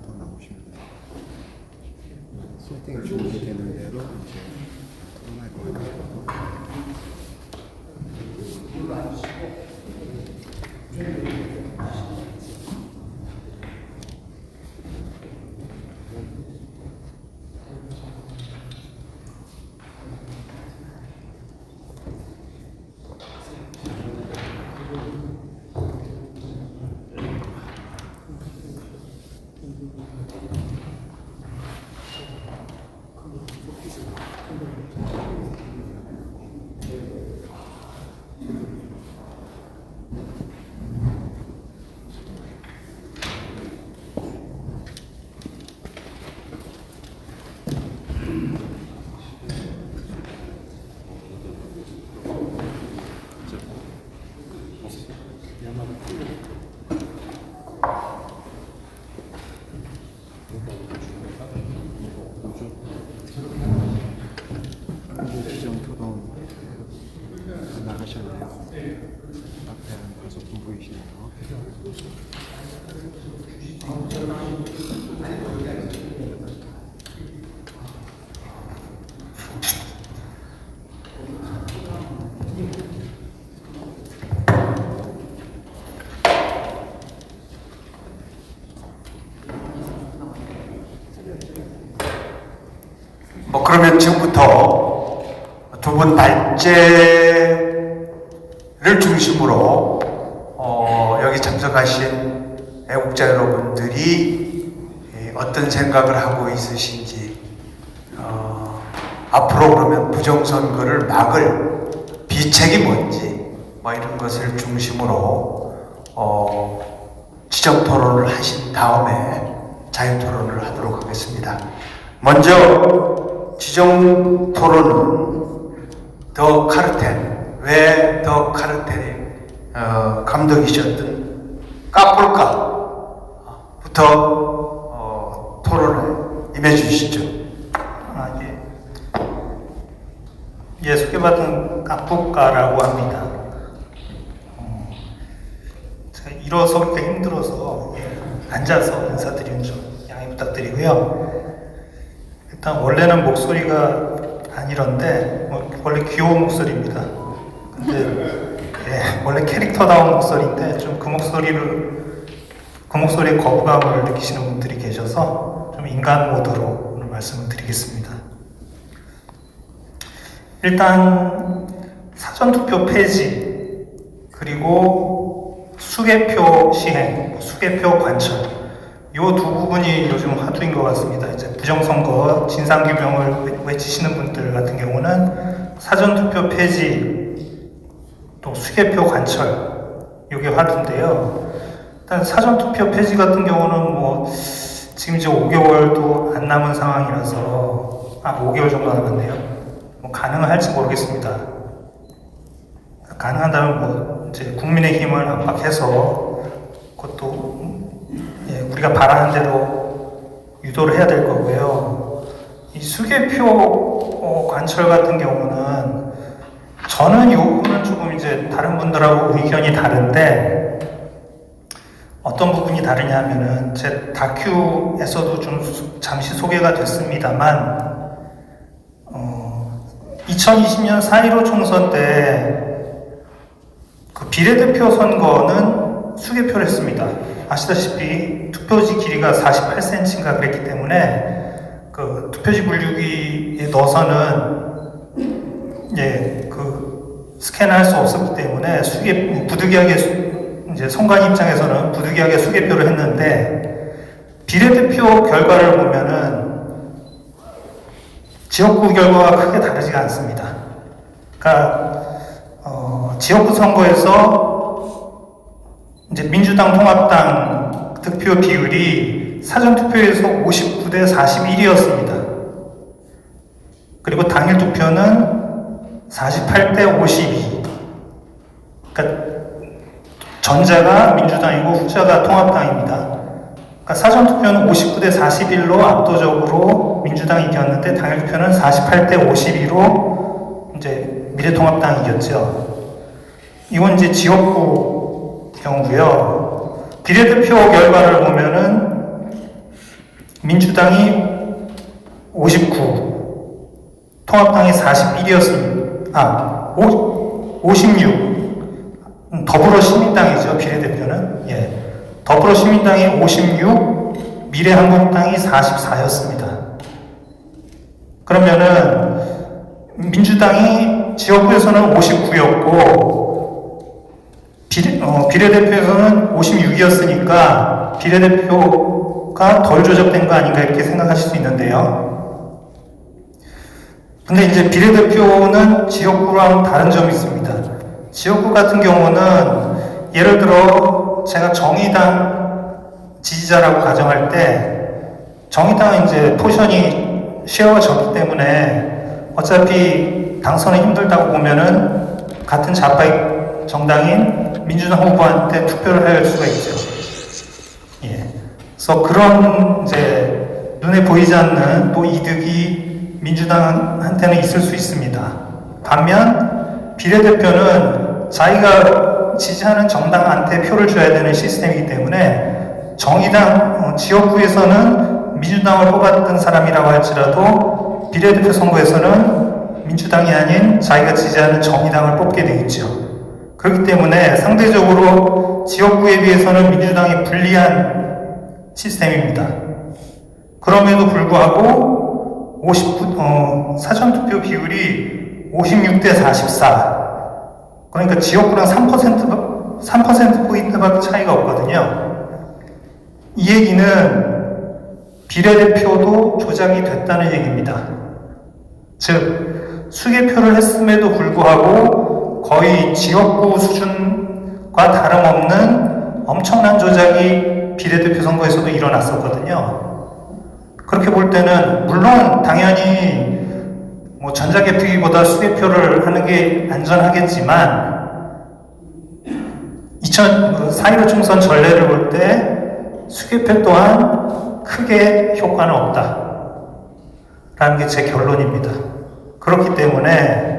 더 나오시면 돼요. 소팅이 준비되는 대로 이제 토론할 거예요. 주정 토론 나가셨네요. 앞에 한 5분 보이시네요. 그러면 지금부터 두 분 발제를 중심으로 여기 참석하신 애국자 여러분들이 어떤 생각을 하고 있으신지, 앞으로 그러면 부정선거를 막을 비책이 뭔지 뭐 이런 것을 중심으로 지적 토론을 하신 다음에 자유 토론을 하도록 하겠습니다. 먼저 지정 토론은 더 카르텔, 왜 더 카르텔이 감독이셨던 까폴까부터 토론에 임해 주시죠. 예, 소개받은 까폴까라고 합니다. 제가 일어서 그렇게 힘들어서 앉아서 인사드리는 점 양해 부탁드리고요. 일단 원래는 목소리가 안 이런데 원래 귀여운 목소리입니다. 근데 원래 캐릭터다운 목소리인데 좀 그 목소리를 그 목소리에 거부감을 느끼시는 분들이 계셔서 좀 인간 모드로 오늘 말씀을 드리겠습니다. 일단 사전투표 폐지, 그리고 수개표 시행, 수개표 관철, 이 두 부분이 요즘 화두인 것 같습니다. 이제 부정선거 진상규명을 외치시는 분들 같은 경우는 사전투표 폐지, 또 수개표 관철, 이게 화두인데요. 일단 사전투표 폐지 같은 경우는 뭐 지금 이제 5개월도 안 남은 상황이라서 5개월 정도 남았네요. 뭐 가능할지 모르겠습니다. 가능한다면 뭐 이제 국민의힘을 압박해서 그것도 우리가 바라는 대로 유도를 해야 될 거고요. 이 수개표 관철 같은 경우는 저는 이 부분은 조금 이제 다른 분들하고 의견이 다른데 어떤 부분이 다르냐 하면은 제 다큐에서도 좀 잠시 소개가 됐습니다만 2020년 4.15 총선 때 그 비례대표 선거는 수개표를 했습니다. 아시다시피 투표지 길이가 48cm인가 그랬기 때문에 그 투표지 분류기에 넣어서는 그 스캔할 수 없었기 때문에 부득이하게 이제 선관 입장에서는 부득이하게 수개표를 했는데 비례대표 결과를 보면은 지역구 결과가 크게 다르지가 않습니다. 그러니까 지역구 선거에서 이제 민주당 통합당 득표 비율이 사전투표에서 59대 41이었습니다. 그리고 당일 투표는 48대 52. 그러니까 전자가 민주당이고 후자가 통합당입니다. 그러니까 사전투표는 59대 41로 압도적으로 민주당이 이겼는데 당일 투표는 48대 52로 이제 미래통합당이 이겼죠. 이건 이제 지역구 경우고요. 비례대표 결과를 보면은 민주당이 59, 통합당이 41이었습니다. 56. 더불어시민당이죠, 비례대표는. 더불어시민당이 56, 미래한국당이 44였습니다. 그러면은 민주당이 지역구에서는 59였고 비례대표에서는 56이었으니까 비례대표가 덜 조작된 거 아닌가 이렇게 생각하실 수 있는데요. 근데 이제 비례대표는 지역구랑 다른 점이 있습니다. 지역구 같은 경우는 예를 들어 제가 정의당 지지자라고 가정할 때 정의당은 이제 포션이 쉐어가 적기 때문에 어차피 당선이 힘들다고 보면은 같은 좌파의 정당인 민주당 후보한테 투표를 할 수가 있죠. 그래서 그런 이제 눈에 보이지 않는 또 이득이 민주당한테는 있을 수 있습니다. 반면 비례대표는 자기가 지지하는 정당한테 표를 줘야 되는 시스템이기 때문에 정의당 지역구에서는 민주당을 뽑았던 사람이라고 할지라도 비례대표 선거에서는 민주당이 아닌 자기가 지지하는 정의당을 뽑게 되어 있죠. 그렇기 때문에 상대적으로 지역구에 비해서는 민주당이 불리한 시스템입니다. 그럼에도 불구하고 사전투표 비율이 56대 44. 그러니까 지역구랑 3%포인트밖에 차이가 없거든요. 이 얘기는 비례대표도 조작이 됐다는 얘기입니다. 즉, 수개표를 했음에도 불구하고 거의 지역구 수준과 다름없는 엄청난 조작이 비례대표 선거에서도 일어났었거든요. 그렇게 볼 때는 물론 당연히 뭐 전자개표기보다 수개표를 하는 게 안전하겠지만 4.15 총선 전례를 볼 때 수개표 또한 크게 효과는 없다 라는 게 제 결론입니다. 그렇기 때문에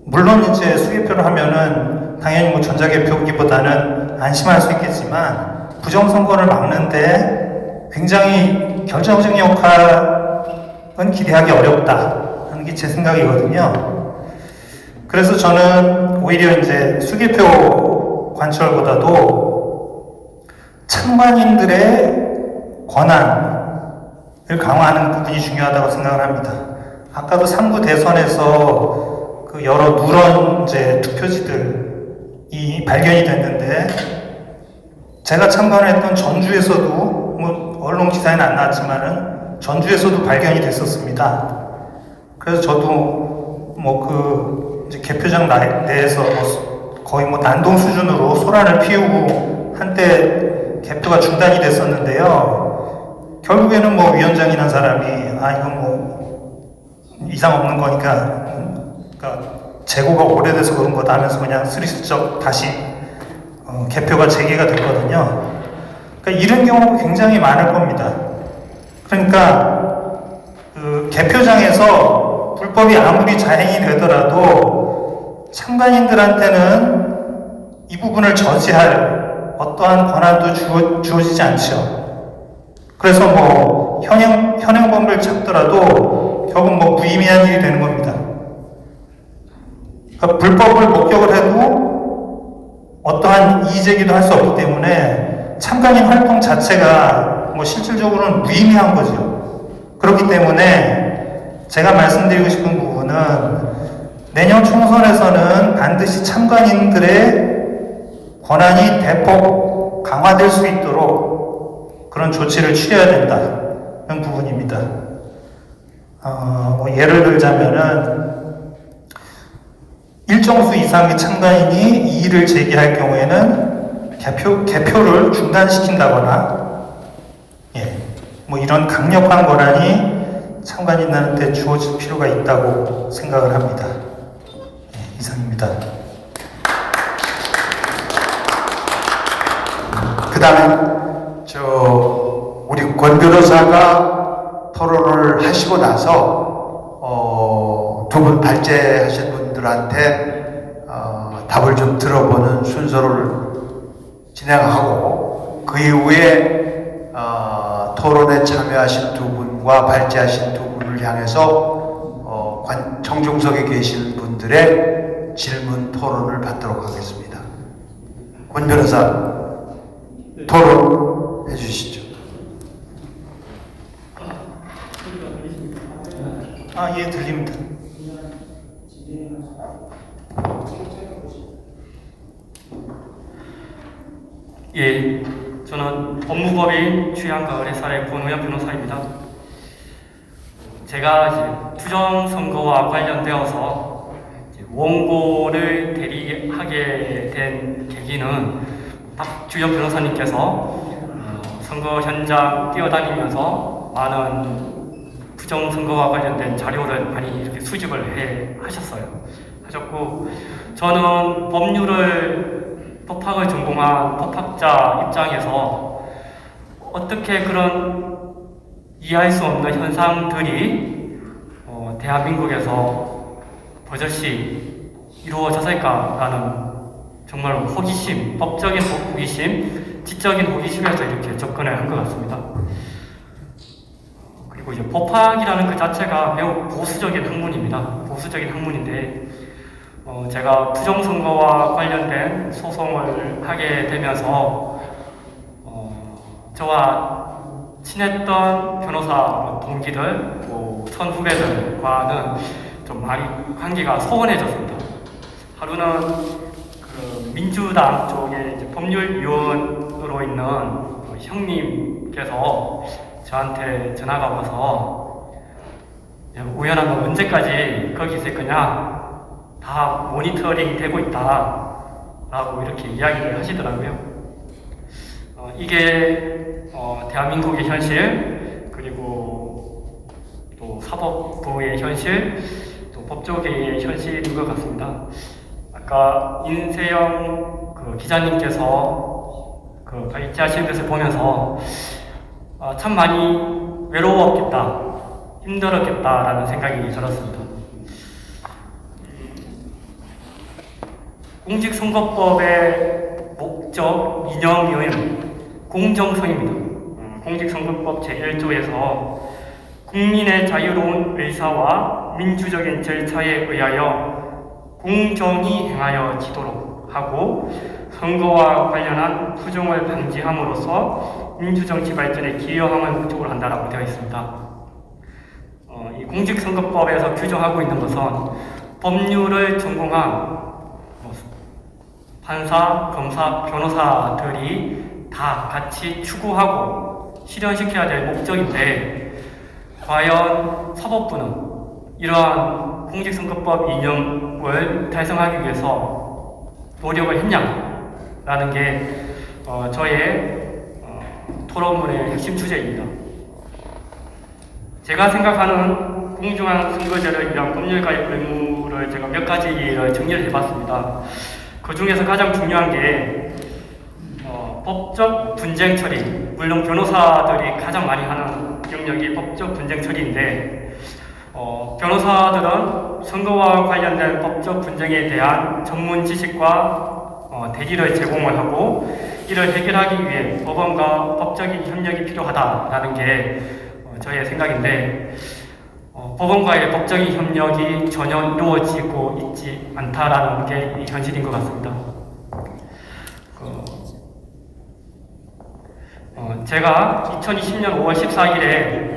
물론 이제 수개표를 하면은 당연히 뭐 전자개표기보다는 안심할 수 있겠지만 부정선거를 막는데 굉장히 결정적 역할은 기대하기 어렵다 하는 게 제 생각이거든요. 그래서 저는 오히려 이제 수개표 관철보다도 참관인들의 권한을 강화하는 부분이 중요하다고 생각을 합니다. 아까도 3부 대선에서 그 여러 누런 이제 투표지들이 발견이 됐는데, 제가 참관을 했던 전주에서도, 뭐 언론 기사에는 안 나왔지만은 전주에서도 발견이 됐었습니다. 그래서 저도 뭐 그 이제 개표장 내에서 거의 뭐 난동 수준으로 소란을 피우고 한때 개표가 중단이 됐었는데요. 결국에는 뭐 위원장이라는 사람이 이건 뭐 이상 없는 거니까, 그러니까 재고가 오래돼서 그런 거다 하면서 그냥 스리슬쩍 다시 개표가 재개가 됐거든요. 그러니까 이런 경우가 굉장히 많을 겁니다. 그러니까 그 개표장에서 불법이 아무리 자행이 되더라도 참관인들한테는 이 부분을 저지할 어떠한 권한도 주어지지 않죠. 그래서 뭐 현행범을 잡더라도 결국 뭐 무의미한 일이 되는 겁니다. 그러니까 불법을 목격을 해도 어떠한 이의제기도 할 수 없기 때문에 참관인 활동 자체가 뭐 실질적으로는 무의미한 거죠. 그렇기 때문에 제가 말씀드리고 싶은 부분은 내년 총선에서는 반드시 참관인들의 권한이 대폭 강화될 수 있도록 그런 조치를 취해야 된다는 부분입니다. 뭐 예를 들자면은 일정 수 이상의 참관인이 이의를 제기할 경우에는 개표를 중단시킨다거나, 뭐 이런 강력한 권한이 참관인한테 주어질 필요가 있다고 생각을 합니다. 이상입니다. 그 다음에 우리 권 변호사가 토론을 하시고 나서 두 분 발제하신 분들한테 답을 좀 들어보는 순서를 진행하고, 그 이후에 토론에 참여하신 두 분과 발제하신 두 분을 향해서 청중석에 계신 분들의 질문 토론을 받도록 하겠습니다. 권 변호사 토론해 주시죠. 예, 들립니다. 예, 저는 법무법인 취향가을의사례 권우현 변호사입니다. 제가 이제 부정선거와 관련되어서 원고를 대리하게 된 계기는 박주현 변호사님께서 선거 현장 뛰어다니면서 많은 부정선거와 관련된 자료를 많이 이렇게 수집을 하셨고, 저는 법학을 전공한 법학자 입장에서 어떻게 그런 이해할 수 없는 현상들이 대한민국에서 버젓이 이루어졌을까라는 정말로 호기심, 법적인 호기심, 지적인 호기심에서 이렇게 접근을 한 것 같습니다. 그리고 이제 법학이라는 그 자체가 매우 보수적인 학문입니다. 보수적인 학문인데, 제가 부정선거와 관련된 소송을 하게 되면서 저와 친했던 변호사 동기들, 선후배들과는 좀 많이 관계가 소원해졌습니다. 하루는 그 민주당 쪽에 이제 법률위원으로 있는 형님께서 저한테 전화가 와서, 우연하면 언제까지 거기 있을 거냐, 다 모니터링 되고 있다 라고 이렇게 이야기를 하시더라고요. 이게 대한민국의 현실, 그리고 또 사법부의 현실, 또 법조계의 현실인 것 같습니다. 아까 인세영 기자님께서 발제하신 것을 보면서 참 많이 외로웠겠다, 힘들었겠다라는 생각이 들었습니다. 공직선거법의 목적 이념은 공정성입니다. 공직선거법 제1조에서 국민의 자유로운 의사와 민주적인 절차에 의하여 공정히 행하여지도록 하고 선거와 관련한 부정을 방지함으로써 민주정치 발전에 기여함을 목적으로 한다라고 되어 있습니다. 이 공직선거법에서 규정하고 있는 것은 법률을 전공한 판사, 검사, 변호사들이 다 같이 추구하고 실현시켜야 될 목적인데 과연 사법부는 이러한 공직선거법 이념을 달성하기 위해서 노력을 했냐라는 게 저의 토론문의 핵심 주제입니다. 제가 생각하는 공정한 선거제를 위한 법률 가입 의무를 제가 몇 가지를 정리를 해봤습니다. 그 중에서 가장 중요한 게 법적 분쟁 처리, 물론 변호사들이 가장 많이 하는 영역이 법적 분쟁 처리인데 변호사들은 선거와 관련된 법적 분쟁에 대한 전문 지식과 대리를 제공을 하고 이를 해결하기 위해 법원과 법적인 협력이 필요하다라는 게 저의 생각인데 법원과의 법적인 협력이 전혀 이루어지고 있지 않다라는 게 현실인 것 같습니다. 제가 2020년 5월 14일에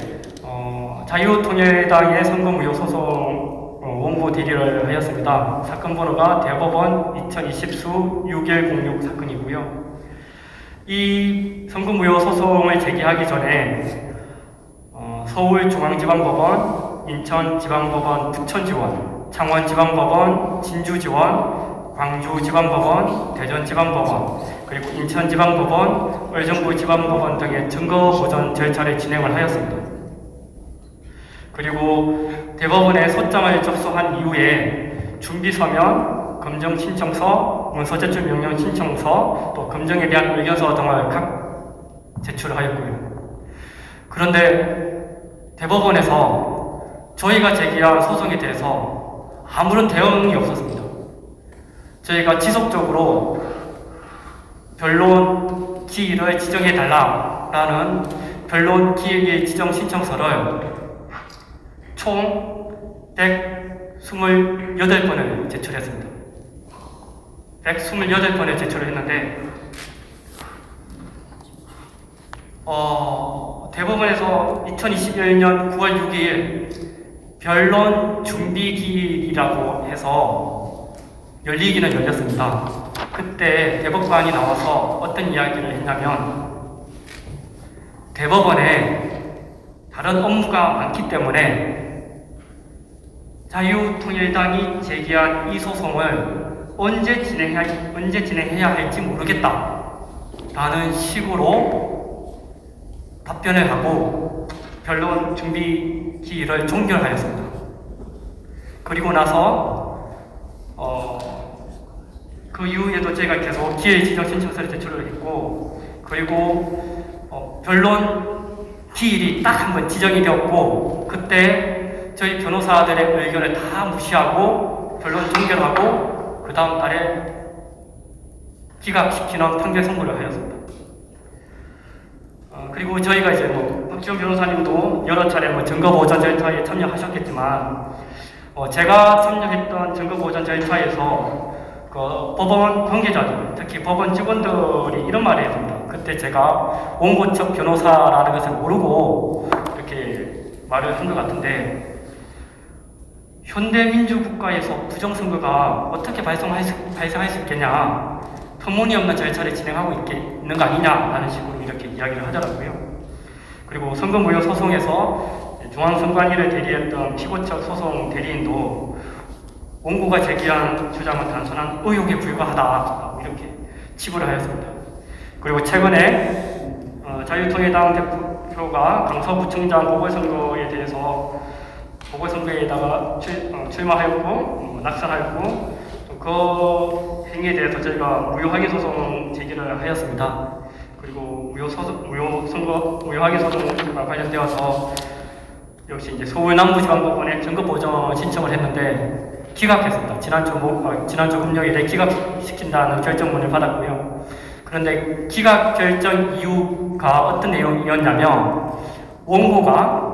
자유통일당의 선거무효 소송 원고 대리를 하였습니다. 사건 번호가 대법원 2020수 6106 사건이고요. 이 선거무효 소송을 제기하기 전에 서울중앙지방법원, 인천지방법원 부천지원, 창원지방법원, 진주지원, 광주지방법원, 대전지방법원, 그리고 인천지방법원, 의정부지방법원 등의 증거보전 절차를 진행을 하였습니다. 그리고 대법원에 소장을 접수한 이후에 준비서면, 검정신청서, 문서제출 명령 신청서, 또 검정에 대한 의견서 등을 각 제출하였고요. 그런데 대법원에서 저희가 제기한 소송에 대해서 아무런 대응이 없었습니다. 저희가 지속적으로 변론 기일을 지정해달라라는 변론 기일 지정 신청서를 총 128번을 제출했습니다. 128번을 제출을 했는데 대법원에서 2021년 9월 6일 변론 준비 기일이라고 해서 열리기는 열렸습니다. 그때 대법관이 나와서 어떤 이야기를 했냐면 대법원에 다른 업무가 많기 때문에 자유통일당이 제기한 이 소송을 언제 진행해야 할지 모르겠다 라는 식으로 답변을 하고 변론 준비 기일을 종결하였습니다. 그리고 나서 그 이후에도 제가 계속 기일 지정 신청서를 제출을 했고 그리고 변론 기일이 딱 한 번 지정이 되었고 그때 저희 변호사들의 의견을 다 무시하고 변론 종결하고 그 다음 달에 기각시키는 판결 선고를 하였습니다. 그리고 저희가 이제 박지원 변호사님도 여러 차례 증거보전 절차에 참여하셨겠지만 제가 참여했던 증거보전 절차에서 그 법원 관계자들, 특히 법원 직원들이 이런 말을 했습니다. 그때 제가 원고 측 변호사라는 것을 모르고 이렇게 말을 한 것 같은데 현대민주국가에서 부정선거가 어떻게 발생할 수 있겠냐, 터무니없는 절차를 진행하고 있는 거 아니냐라는 식으로 이렇게 이야기를 하더라고요. 그리고 선거무효 소송에서 중앙선관위를 대리했던 피고 측 소송 대리인도 원고가 제기한 주장은 단순한 의혹에 불과하다 이렇게 치부를 하였습니다. 그리고 최근에 자유통일당 대표가 강서구청장 보궐선거에 대해서 보궐선거에다가 출마하였고 낙선하였고 그 행위에 대해서 저희가 무효항의 소송 제기를 하였습니다. 그리고 무효항의 소송과 관련되어서 역시 이제 서울 남부지방법원에 증거보전 신청을 했는데 기각했습니다. 지난주 금요일에 기각시킨다는 결정문을 받았고요. 그런데 기각 결정 이유가 어떤 내용이었냐면 원고가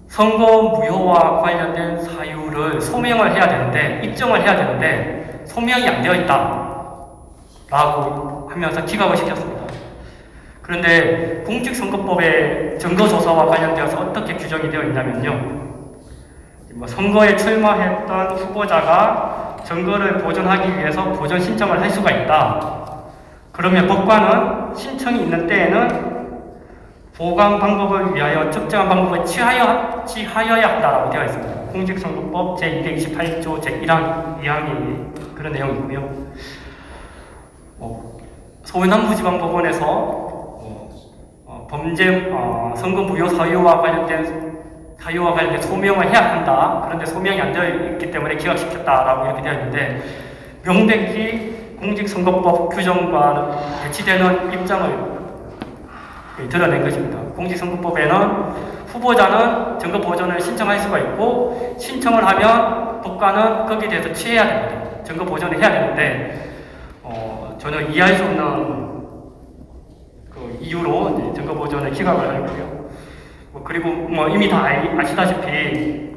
선거 무효와 관련된 사유를 소명을 해야 되는데 입증을 해야 되는데 소명이 안 되어 있다 라고 하면서 기각을 시켰습니다. 그런데 공직선거법의 증거조사와 관련되어서 어떻게 규정이 되어 있냐면요. 선거에 출마했던 후보자가 증거를 보존하기 위해서 보존 신청을 할 수가 있다. 그러면 법관은 신청이 있는 때에는 보관 방법을 위하여 특정한 방법을 취하여야 한다라고 되어 있습니다. 공직선거법 제228조 제1항 그런 내용이고요. 서울남부지방법원에서 범죄 선거 무효 사유와 관련된 소명을 해야 한다. 그런데 소명이 안 되어 있기 때문에 기각시켰다라고 이렇게 되어 있는데 명백히 공직선거법 규정과 배치되는 입장을 드러낸 것입니다. 공직선거법에는 후보자는 증거 보존을 신청할 수가 있고 신청을 하면 법관은 거기에 대해서 취해야 됩니다. 증거 보존을 해야 되는데 전혀 이해할 수 없는 그 이유로 증거 보존을 기각을 하고요. 그리고 이미 다 아시다시피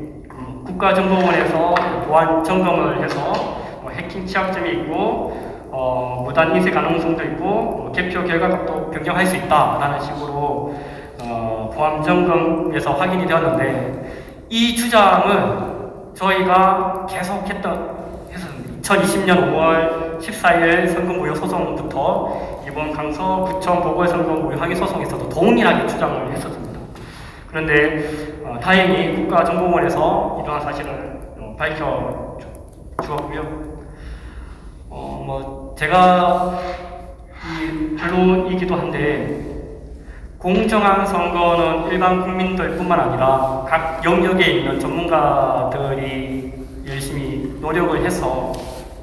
국가정보원에서 보안 점검을 해서 해킹 취약점이 있고 무단 인쇄 가능성도 있고 개표 결과값도 변경할 수 있다라는 식으로 보안 점검에서 확인이 되었는데 이 주장을 저희가 계속했던 2020년 5월 14일 선거무효 소송부터 이번 강서구청 보궐선거 무효 항의 소송에서도 동일하게 주장을 했었습니다. 그런데 다행히 국가정보원에서 이러한 사실을 밝혀주었고요. 제가 이 변론이기도 한데 공정한 선거는 일반 국민들뿐만 아니라 각 영역에 있는 전문가들이 열심히 노력을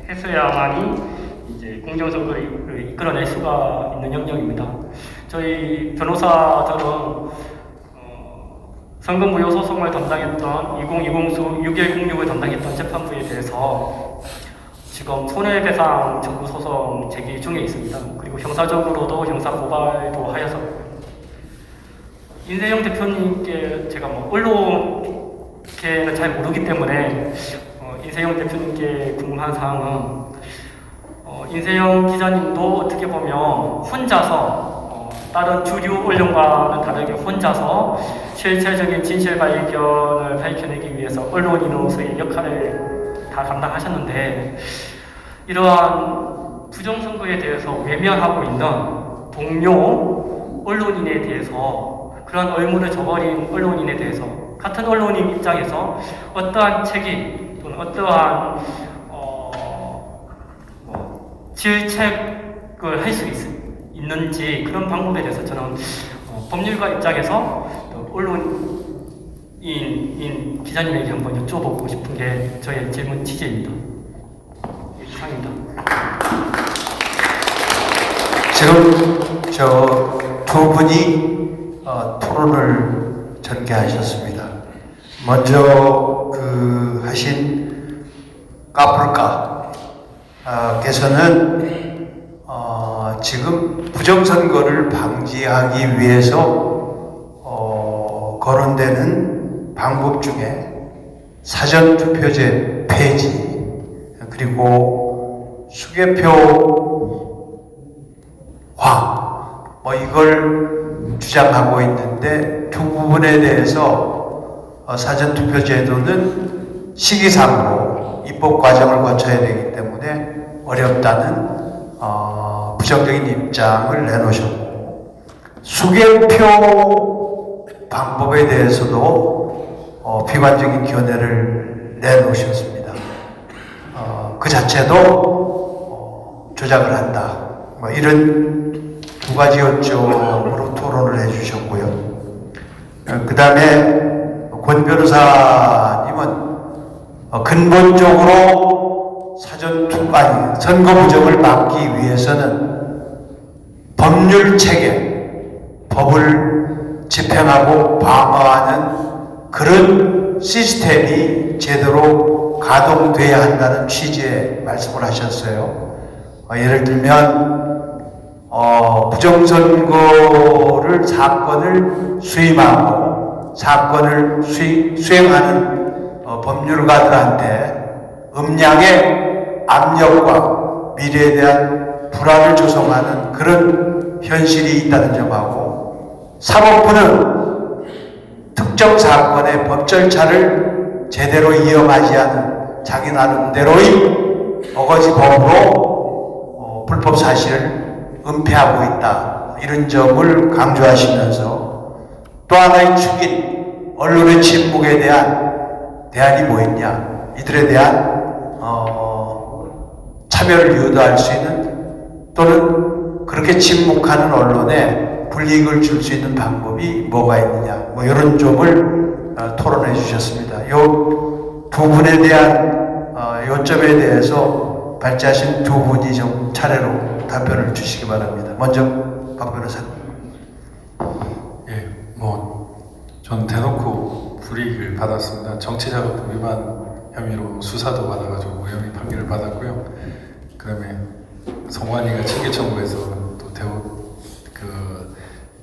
했어야만이 이제 공정선거를 이끌어낼 수가 있는 영역입니다. 저희 변호사들은 선거무효 소송을 담당했던 2020-6106을 담당했던 재판부에 대해서 지금 손해배상 청구 소송 제기 중에 있습니다. 그리고 형사적으로도 형사 고발도 하여서 인세영 대표님께 제가 언론계는 잘 모르기 때문에 인세영 대표님께 궁금한 사항은 인세영 기자님도 어떻게 보면 혼자서 다른 주류 언론과는 다르게 혼자서 실체적인 진실 발견을 밝혀내기 위해서 언론인으로서의 역할을 다 감당하셨는데 이러한 부정선거에 대해서 외면하고 있는 동료 언론인에 대해서 그런 의무를 저버린 언론인에 대해서 같은 언론인 입장에서 어떠한 책임 또는 어떠한 질책을 할 수 있는지 그런 방법에 대해서 저는 법률가 입장에서 언론인 기자님에게 한번 여쭤보고 싶은 게 저의 질문 취지입니다. 이상입니다. 지금 저 두 분이 토론을 전개하셨습니다. 먼저 하신 까불까 께서는 지금 부정선거를 방지하기 위해서 거론되는 방법 중에 사전투표제 폐지 그리고 수개표화 이걸 주장하고 있는데 두 부분에 대해서 사전투표제도는 시기상으로 입법 과정을 거쳐야 되기 때문에 어렵다는 부정적인 입장을 내놓으셨고 수개표 방법에 대해서도 비관적인 견해를 내놓으셨습니다. 그 자체도 조작을 한다. 이런 두 가지 요점으로 토론을 해주셨고요. 그 다음에 권 변호사님은 근본적으로 선거 부정을 막기 위해서는 법률 체계, 법을 집행하고 방어하는 그런 시스템이 제대로 가동돼야 한다는 취지의 말씀을 하셨어요. 예를 들면 부정선거를 사건을 수임하고 사건을 수행하는 법률가들한테 음량의 압력과 미래에 대한 불안을 조성하는 그런 현실이 있다는 점하고, 사법부는 특정 사건의 법 절차를 제대로 이어가지 않은 자기 나름대로의 어거지 법으로 불법 사실을 은폐하고 있다, 이런 점을 강조하시면서, 또 하나의 축인 언론의 침묵에 대한 대안이 뭐였냐, 이들에 대한 차별을 유도할 수 있는, 또는 그렇게 침묵하는 언론에 불이익을 줄 수 있는 방법이 뭐가 있느냐, 뭐 이런 점을 토론해 주셨습니다. 이 두 분에 대한 요점에 대해서 발제하신 두 분이 좀 차례로 답변을 주시기 바랍니다. 먼저 박 변호사님. 예, 전 대놓고 불이익을 받았습니다. 정치자금 위반 혐의로 수사도 받아가지고 무혐의 판결을 받았고요. 그다음에 성관이가 징계 청구해서 또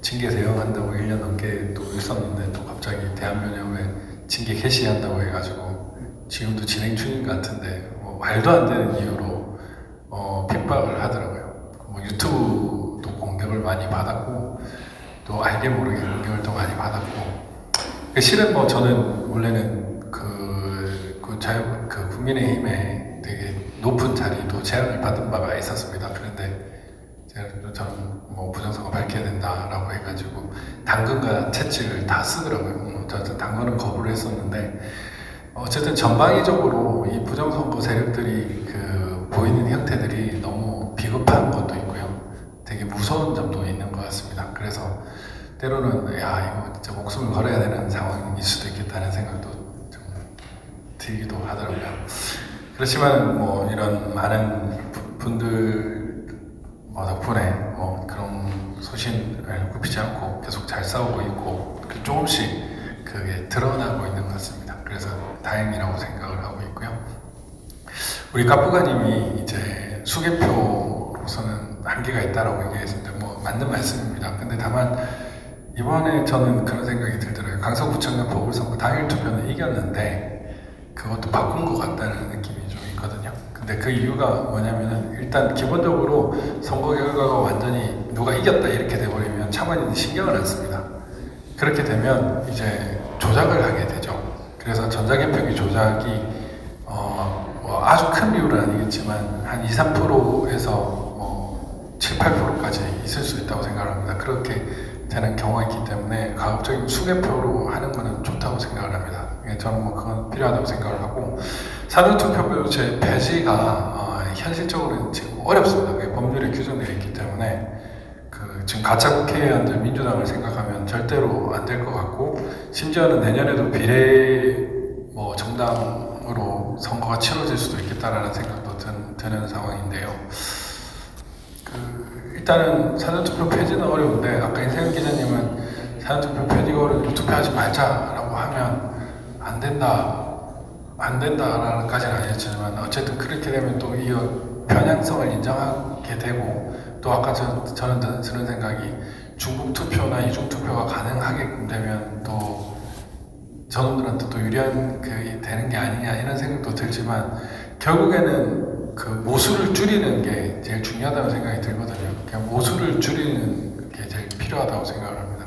징계 대응한다고 1년 넘게 또 있었는데, 또 갑자기 대한변협에 징계 개시한다고 해가지고 지금도 진행 중인 것 같은데, 말도 안 되는 이유로 핍박을 하더라고요. 유튜브도 공격을 많이 받았고, 또 알게 모르게 공격을 또 많이 받았고, 실은 저는 원래는 국민의힘에 되게 높은 자리도 제안을 받은 바가 있었습니다. 그런데 저는 부정선거 밝혀야 된다라고 해가지고 당근과 채찍을 다 쓰더라고요. 저는 당근은 거부를 했었는데, 어쨌든 전방위적으로 이 부정선거 세력들이 보이는 형태들이 너무 비겁한 것도 있고요. 되게 무서운 점도 있는 것 같습니다. 그래서 때로는 이거 진짜 목숨을 걸어야 되는 상황일 수도 있겠다는 생각도 좀 들기도 하더라고요. 그렇지만 이런 많은 분들 덕분에 그런 소신을 굽히지 않고 계속 잘 싸우고 있고, 조금씩 그게 드러나고 있는 것 같습니다. 그래서 다행이라고 생각을 하고 있고요. 우리 갑부가님이 이제 수개표로서는 한계가 있다라고 얘기했는데 맞는 말씀입니다. 근데 다만 이번에 저는 그런 생각이 들더라고요. 강서구청장 보궐선거 당일 투표는 이겼는데 그것도 바꾼 것 같다는 느낌이 좀 있거든요. 근데 그 이유가 뭐냐면은, 일단 기본적으로 선거 결과가 완전히 누가 이겼다 이렇게 돼버리면 차관인이 신경을 안 씁니다. 그렇게 되면 이제 조작을 하게 되죠. 그래서 전자개표기 조작이 아주 큰 비율은 아니겠지만 한 2~3%에서 7~8%까지 있을 수 있다고 생각합니다. 그렇게 되는 경우가 있기 때문에 가급적이면 수개표로 하는 것은 좋다고 생각을 합니다. 저는 그건 필요하다고 생각을 하고, 사전투표제 폐지가 현실적으로는 지금 어렵습니다. 그게 법률에 규정되어 있기 때문에 지금 가짜 국회의원들 민주당을 생각하면 절대로 안 될 것 같고, 심지어는 내년에도 비례 정당으로 선거가 치러질 수도 있겠다라는 생각도 드는 상황인데요. 일단은 사전투표 폐지는 어려운데, 아까 인생 기자님은 사전투표 폐지가 어려운데 투표하지 말자라고 하면 안 된다라는까지는 아니었지만, 어쨌든 그렇게 되면 또 이 편향성을 인정하게 되고, 또 아까 저는 드는 생각이 중복 투표나 이중 투표가 가능하게끔 되면 또 저놈들한테 또 유리한 되는 게 아니냐 이런 생각도 들지만, 결국에는 모수를 줄이는 게 제일 중요하다고 생각이 들거든요. 그냥 모수를 줄이는 게 제일 필요하다고 생각을 합니다.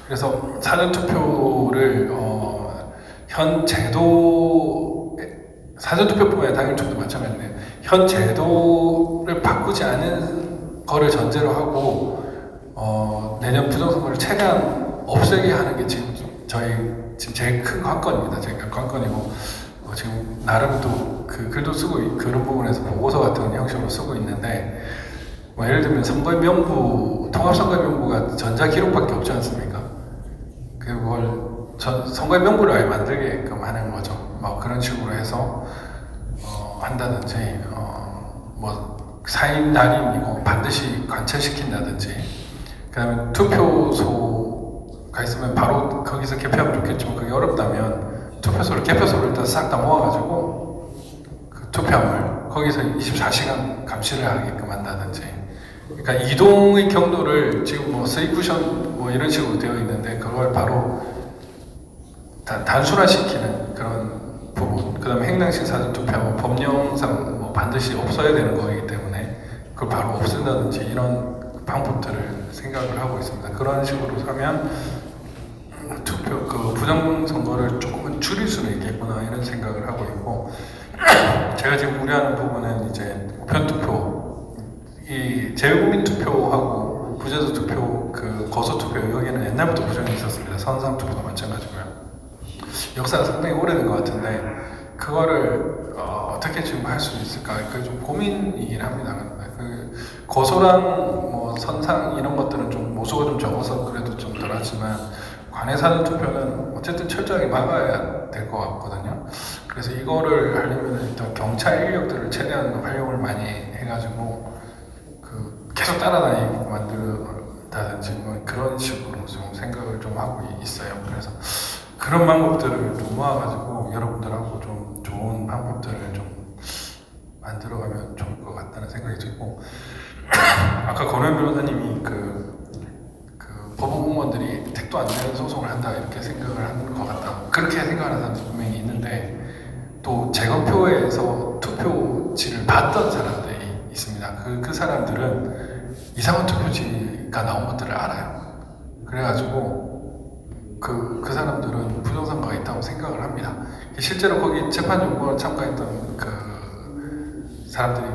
그래서 사전투표를 현 제도, 사전투표뿐만 아니라 당일투표도 마찬가지인데요. 현 제도를 바꾸지 않은 거를 전제로 하고 내년 부정선거를 최대한 없애게 하는 게 지금 제일 큰 관건입니다. 제가 관건이고, 지금 나름 또 글도 쓰고 그런 부분에서 보고서 같은 형식으로 쓰고 있는데, 예를 들면 선거명부, 통합선거명부가 전자기록밖에 없지 않습니까? 그걸 선거명부를 아예 만들게끔 하는 거죠. 그런 식으로 해서 한다든지, 사인 날인이고 반드시 관철시킨다든지, 그 다음에 투표소가 있으면 바로 거기서 개표하면 좋겠지만 그게 어렵다면 개표소를 일단 싹 다 모아가지고 투표함을 거기서 24시간 감시를 하게끔 한다든지, 그러니까 이동의 경로를 지금 세이쿠션 이런 식으로 되어 있는데 그걸 바로 단순화시키는 그런 부분, 그 다음에 행정식 사전투표하고 법령상 반드시 없어야 되는 거이기 때문에 그걸 바로 없앤다든지 이런 방법들을 생각을 하고 있습니다. 그런 식으로 하면 투표 그 부정 선거를 조금은 줄일 수는 있겠구나 이런 생각을 하고 있고 제가 지금 우려하는 부분은 이제 우편 투표 이 재외국민 투표하고 부재소 투표 그 거소 투표 여기는 옛날부터 부정이 있었습니다. 선상 투표도 마찬가지고요. 역사가 상당히 오래된 것 같은데 그거를 어떻게 지금 할 수 있을까 그 좀 고민이긴 합니다. 그 거소랑 뭐 선상 이런 것들은 좀 모수가 좀 적어서 그래도 좀 덜하지만 관외사전 투표는 어쨌든 철저하게 막아야 될 것 같거든요. 그래서 이거를 하려면 일단 경찰 인력들을 최대한 활용을 많이 해가지고 그 계속 따라다니게 만들다든지 뭐 그런 식으로 좀 생각을 좀 하고 있어요. 그래서 그런 방법들을 좀 모아가지고 여러분들하고 좀 좋은 방법들을 좀 만들어가면 좋을 것 같다는 생각이 들고 아까 권현 변호사님이 그 법원 공무원들이 택도 안 되는 소송을 한다 이렇게 생각을 하는 것 같다 그렇게 생각하는 사람도 분명히 있는데 또 재검표에서 투표지를 봤던 사람들이 있습니다. 그 사람들은 이상한 투표지가 나온 것들을 알아요. 그래가지고 그 사람들은 부정선거가 있다고 생각을 합니다. 실제로 거기 재판연구원 참가했던 그 사람들이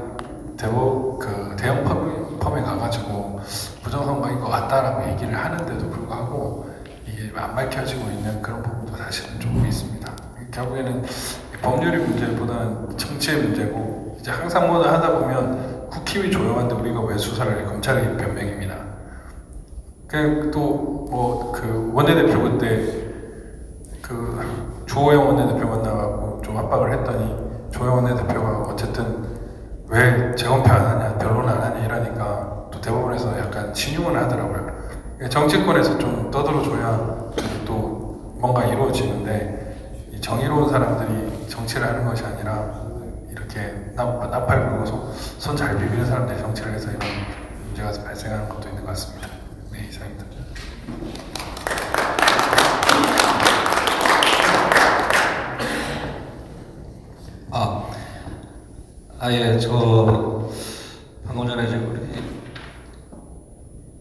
대형 펌에 가가지고 부정선거인 것 같다라고 얘기를 하는데도 불구하고 이게 안 밝혀지고 있는 그런 부분도 사실은 좀 있습니다. 결국에는 법률의 문제보다는 정치의 문제고 이제 항상 뭐다 하다 보면 국힘이 조용한데 우리가 왜 수사를 해? 검찰의 변명입니다. 또 그 원내대표 그때 그 조호영 원내대표 만나가고 좀 압박을 했더니 조호영 원내대표가 어쨌든 왜 재검표 안 하냐, 변론 안 하냐 이러니까 또 대법원에서 약간 신용을 하더라고요. 정치권에서 좀 떠들어줘야 또 뭔가 이루어지는데 이 정의로운 사람들이 정치를 하는 것이 아니라 이렇게 나팔 불고 손 잘 비비는 사람들이 정치를 해서 이런 문제가 발생하는 것도 있는 것 같습니다. 네, 이상입니다. 예, 저 방금 전에 지금 우리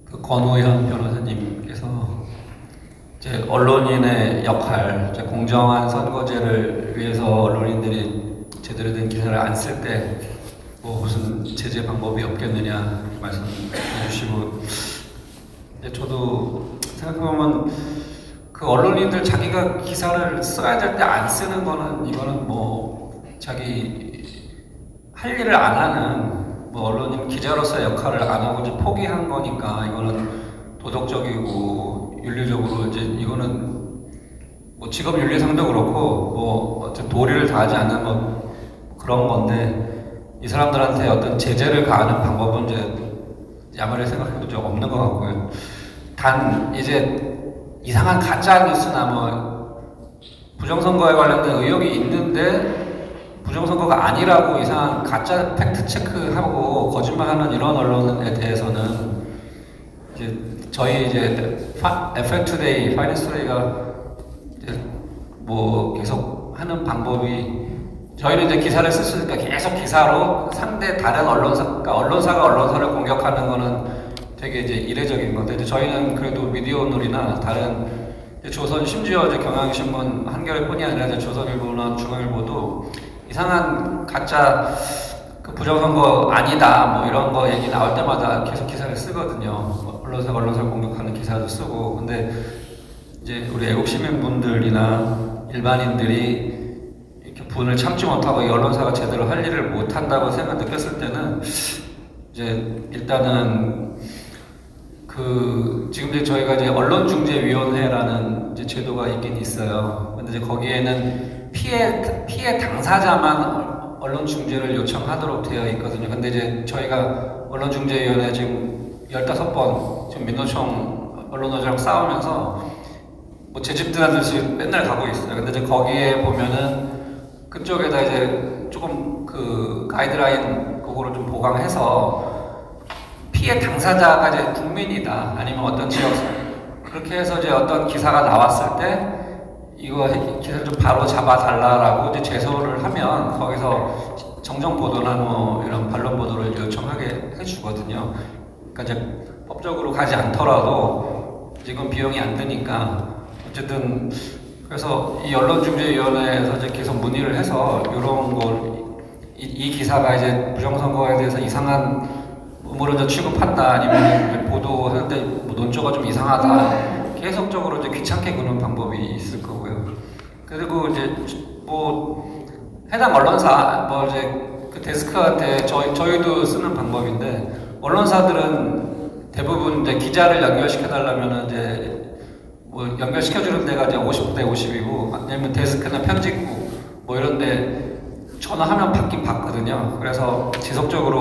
그 권오현 변호사님께서 이제 언론인의 역할, 이제 공정한 선거제를 위해서 언론인들이 제대로 된 기사를 안 쓸 때 뭐 무슨 제재 방법이 없겠느냐 말씀해 주시고, 저도 생각해보면 그 언론인들 자기가 기사를 써야 될 때 안 쓰는 거는 이거는 뭐 자기 할 일을 안 하는 뭐 언론인 기자로서의 역할을 안 하고 이제 포기한 거니까 이거는 도덕적이고 윤리적으로 이제 이거는 뭐 직업 윤리상도 그렇고 뭐 어쨌든 도리를 다하지 않는 뭐 그런 건데 이 사람들한테 어떤 제재를 가하는 방법은 이제 아무리 생각해도 좀 없는 것 같고요. 단 이제 이상한 가짜 뉴스나 뭐 부정선거에 관련된 의혹이 있는데 부정선거가 아니라고 이상한 가짜 팩트 체크하고 거짓말하는 이런 언론에 대해서는 이제 저희 이제 FN투데이, 파이낸스투데이가 이제 뭐 계속 하는 방법이 저희는 이제 기사를 썼으니까 계속 기사로 상대 다른 언론사가 언론사를 공격하는 거는 되게 이제 이례적인 건데 이제 저희는 그래도 미디어오늘이나 다른 조선 심지어 이제 경향신문 한겨레뿐이 아니라 이제 조선일보나 중앙일보도 이상한 가짜 그 부정선거 아니다 뭐 이런 거 얘기 나올 때마다 계속 기사를 쓰거든요. 언론사가 언론사를 공격하는 기사도 쓰고. 근데 이제 우리 애국 시민분들이나 일반인들이 이렇게 분을 참지 못하고 이 언론사가 제대로 할 일을 못 한다고 느꼈을 때는 이제 일단은 그 지금 이제 저희가 이제 언론중재위원회라는 이제 제도가 있긴 있어요. 근데 이제 거기에는 피해 당사자만 언론 중재를 요청하도록 되어 있거든요. 근데 이제 저희가 언론중재위원회 지금 15번 지금 민노총 언론노조랑 싸우면서 뭐 제 집 드나듯이 맨날 가고 있어요. 근데 이제 거기에 보면은 그쪽에다 이제 조금 그 가이드라인 그거를 좀 보강해서 피해 당사자가 이제 국민이다 아니면 어떤 지역 그렇게 해서 이제 어떤 기사가 나왔을 때 이거 기사를 좀 바로 잡아달라라고 이제 제소를 하면 거기서 정정 보도나 뭐 이런 반론 보도를 요청하게 해주거든요. 그러니까 이제 법적으로 가지 않더라도 지금 비용이 안 드니까 어쨌든 그래서 이 언론중재위원회에서 이제 계속 문의를 해서 이런 걸 이 기사가 이제 부정선거에 대해서 이상한 음모론자 취급한다 아니면 이제 보도하는데 뭐 논조가 좀 이상하다 계속적으로 이제 귀찮게 구는 방법이 있을 거고요. 그리고 이제 뭐 해당 언론사 뭐 이제 그 데스크한테 저희도 쓰는 방법인데 언론사들은 대부분 이제 기자를 연결시켜 달라면은 이제 뭐 연결시켜주는 데가 이제 50대 50이고 아니면 데스크나 편집국 뭐 이런데 전화하면 받긴 받거든요. 그래서 지속적으로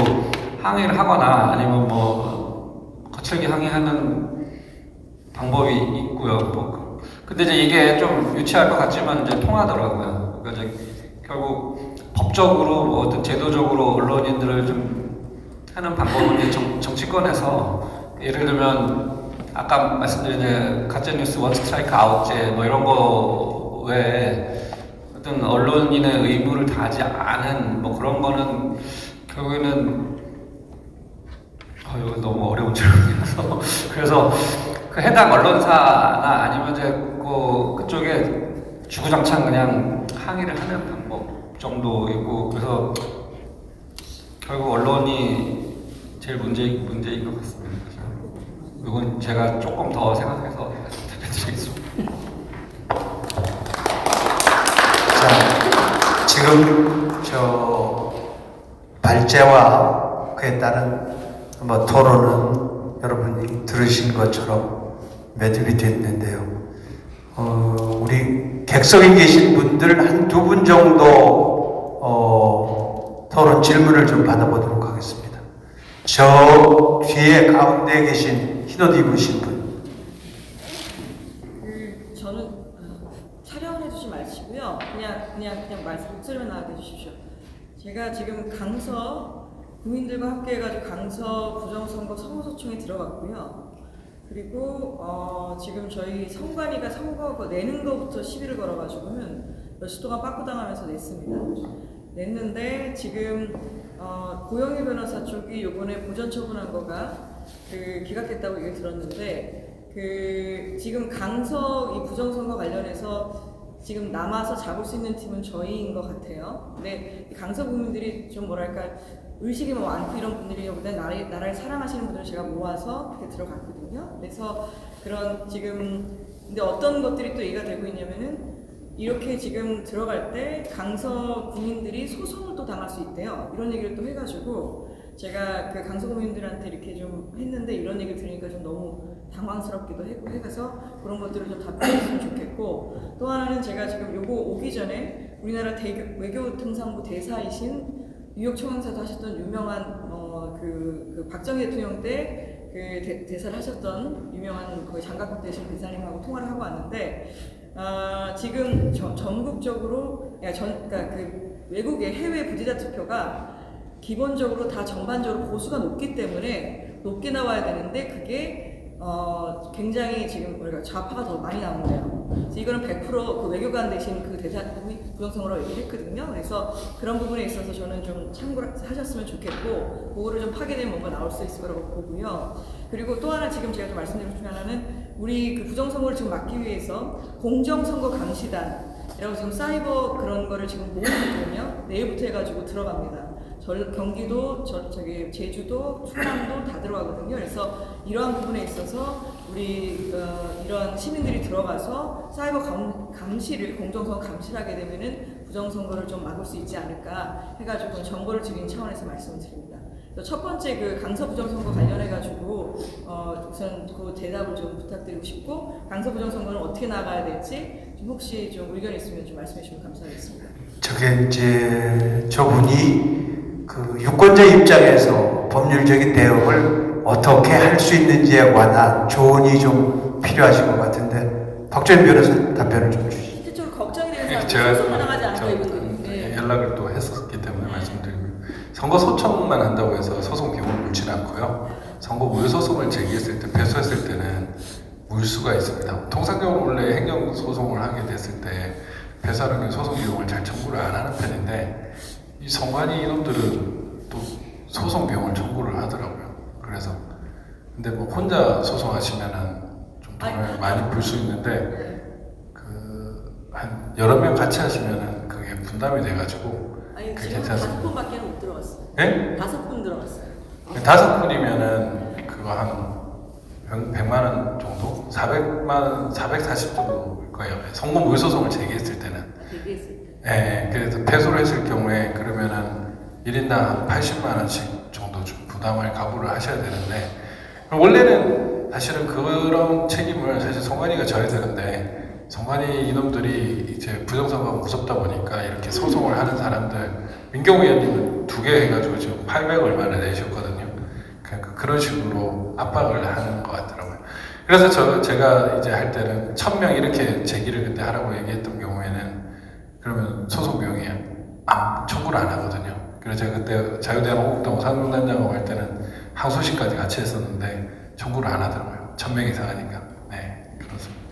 항의를 하거나 아니면 뭐 거칠게 항의하는 방법이 있고요. 뭐 근데 이제 이게 좀 유치할 것 같지만 이제 통하더라고요. 그러니까 이제 결국 법적으로 뭐 어떤 제도적으로 언론인들을 좀 하는 방법은 이제 정치권에서 예를 들면 아까 말씀드린 이제 가짜뉴스 원 스트라이크 아웃제 뭐 이런 거 외에 어떤 언론인의 의무를 다하지 않은 뭐 그런 거는 결국에는 이거 너무 어려운 질문이라서 그래서 그 해당 언론사나 아니면 이제 그쪽에 주구장창 그냥 항의를 하는 방법 정도이고 그래서 결국 언론이 제일 문제인 것 같습니다. 이건 제가 조금 더 생각해서 답변드리겠습니다. 자, 지금 저 발제와 그에 따른 뭐 토론은 여러분이 들으신 것처럼 매듭이 됐는데요. 우리 객석에 계신 분들 한 두 분 정도 토론 질문을 좀 받아보도록 하겠습니다. 저 뒤에 가운데 계신 흰옷 입으신 분. 저는 촬영을 해주지 마시고요. 그냥 말씀 목소리만 나가게 해주십시오. 제가 지금 강서 국민들과 함께 해가지고 강서 부정선거 선거소총에 들어갔고요. 그리고 지금 저희 선관위가 선거 내는 거부터 시비를 걸어가지고는 몇 주 동안 빠꾸당하면서 냈습니다. 냈는데 지금 고영희 변호사 쪽이 요번에 보전 처분한 거가 기각됐다고 얘기 들었는데 지금 강서 이 부정선거 관련해서 지금 남아서 잡을 수 있는 팀은 저희인 것 같아요. 근데 강서 국민들이 좀 뭐랄까 의식이 많고 이런 분들이 나라를 사랑하시는 분들을 제가 모아서 그렇게 들어갔거든요. 그래서 그런 지금 근데 어떤 것들이 또 얘기가 되고 있냐면은 이렇게 지금 들어갈 때 강서 국민들이 소송을 또 당할 수 있대요. 이런 얘기를 또 해가지고 제가 그 강서 국민들한테 이렇게 좀 했는데 이런 얘기를 들으니까 좀 너무 당황스럽기도 해서 그런 것들을 좀 답변했으면 좋겠고 또 하나는 제가 지금 요거 오기 전에 우리나라 외교통상부 대사이신 뉴욕 총영사도 하셨던 유명한 그 박정희 대통령 때 그 대사를 하셨던 유명한 그 장갑국 대신 대사님하고 통화를 하고 왔는데 지금 전국적으로 그러니까 그 외국의 해외 부재자 투표가 기본적으로 다 전반적으로 보수가 높기 때문에 높게 나와야 되는데 그게 굉장히 지금 우리가 좌파가 더 많이 나오는데요. 그래서 이거는 100% 그 외교관 대신 그 대사님이 부정선거로 얘기를 했거든요. 그래서 그런 부분에 있어서 저는 좀 참고를 하셨으면 좋겠고 그거를 좀 파괴되면 뭔가 나올 수 있을 거라고 보고요. 그리고 또 하나 지금 제가 좀 말씀드리고 싶은 하나는 우리 그 부정선거를 지금 막기 위해서 공정선거 감시단이라고 지금 사이버 그런 거를 지금 모으고 있거든요. 내일부터 해가지고 들어갑니다. 경기도, 제주도, 충남도 다 들어가거든요. 그래서 이러한 부분에 있어서 우리 이러한 시민들이 들어가서 사이버 감시를 공정선거 감시를 하게 되면은 부정선거를 좀 막을 수 있지 않을까 해가지고 정보를 드리는 차원에서 말씀을 드립니다. 첫 번째 그 강서 부정선거 관련해가지고 우선 그 대답을 좀 부탁드리고 싶고 강서 부정선거는 어떻게 나가야 될지 좀 혹시 좀 의견 있으면 좀 말씀해 주시면 감사하겠습니다. 저게 이제 저분이 그 유권자 입장에서 법률적인 대응을 어떻게 할 수 있는지에 관한 조언이 좀 필요하신 것 같은데 박정희 변호사 답변을 좀 주시죠. 실제로 걱정이 되는 제가 사람들 소송을 당하지 않을까 이분들이. 연락을 또 했었기 때문에 말씀드리고요. 선거 소청만 한다고 해서 소송 비용을 물지는 않고요. 선거 무효 소송을 제기했을 때 패소했을 때는 물수가 있습니다. 통상적으로 원래 행정 소송을 하게 됐을 때 패소하는 소송 비용을 잘 청구를 안 하는 편인데 이 성관이 이놈들은 또 소송 비용을 청구를 하더라고요. 그래서 근데 뭐 혼자 소송하시면은 좀 돈을 많이 벌 수 있는데 그 한 여러 명 같이 하시면은 그게 분담이 돼가지고 아니 그게 지금 괜찮습니다. 5분밖에 못 들어갔어요. 예? 5분 들어갔어요. 5분이면은 그거 한 100만 원 정도? 400만 원, 440 정도일 거예요. 성공 물소송을 제기했을 때는. 얘기했을 때. 예, 그래서 패소를 했을 경우에 그러면은 1인당 한 80만 원씩 정도 좀 부담을 각오를 하셔야 되는데 원래는 사실은 그런 책임을 사실 성관이가 져야 되는데 성관이 이놈들이 이제 부정선거가 무섭다 보니까 이렇게 소송을 하는 사람들 민경우 의원님은 2개 해가지고 지금 800 얼마를 내셨거든요. 그러니까 그런 식으로 압박을 하는 것 같더라고요. 그래서 제가 이제 할 때는 1000명 이렇게 제기를 그때 하라고 얘기했던 경우에는 그러면 소송 비용이 청구를 안 하거든요. 그래서 제가 그때 자유대한 호국당 상명단장하고 할 때는 항소심까지 같이 했었는데 청구를 안 하더라고요. 1000명 이상 하니까. 네, 그렇습니다.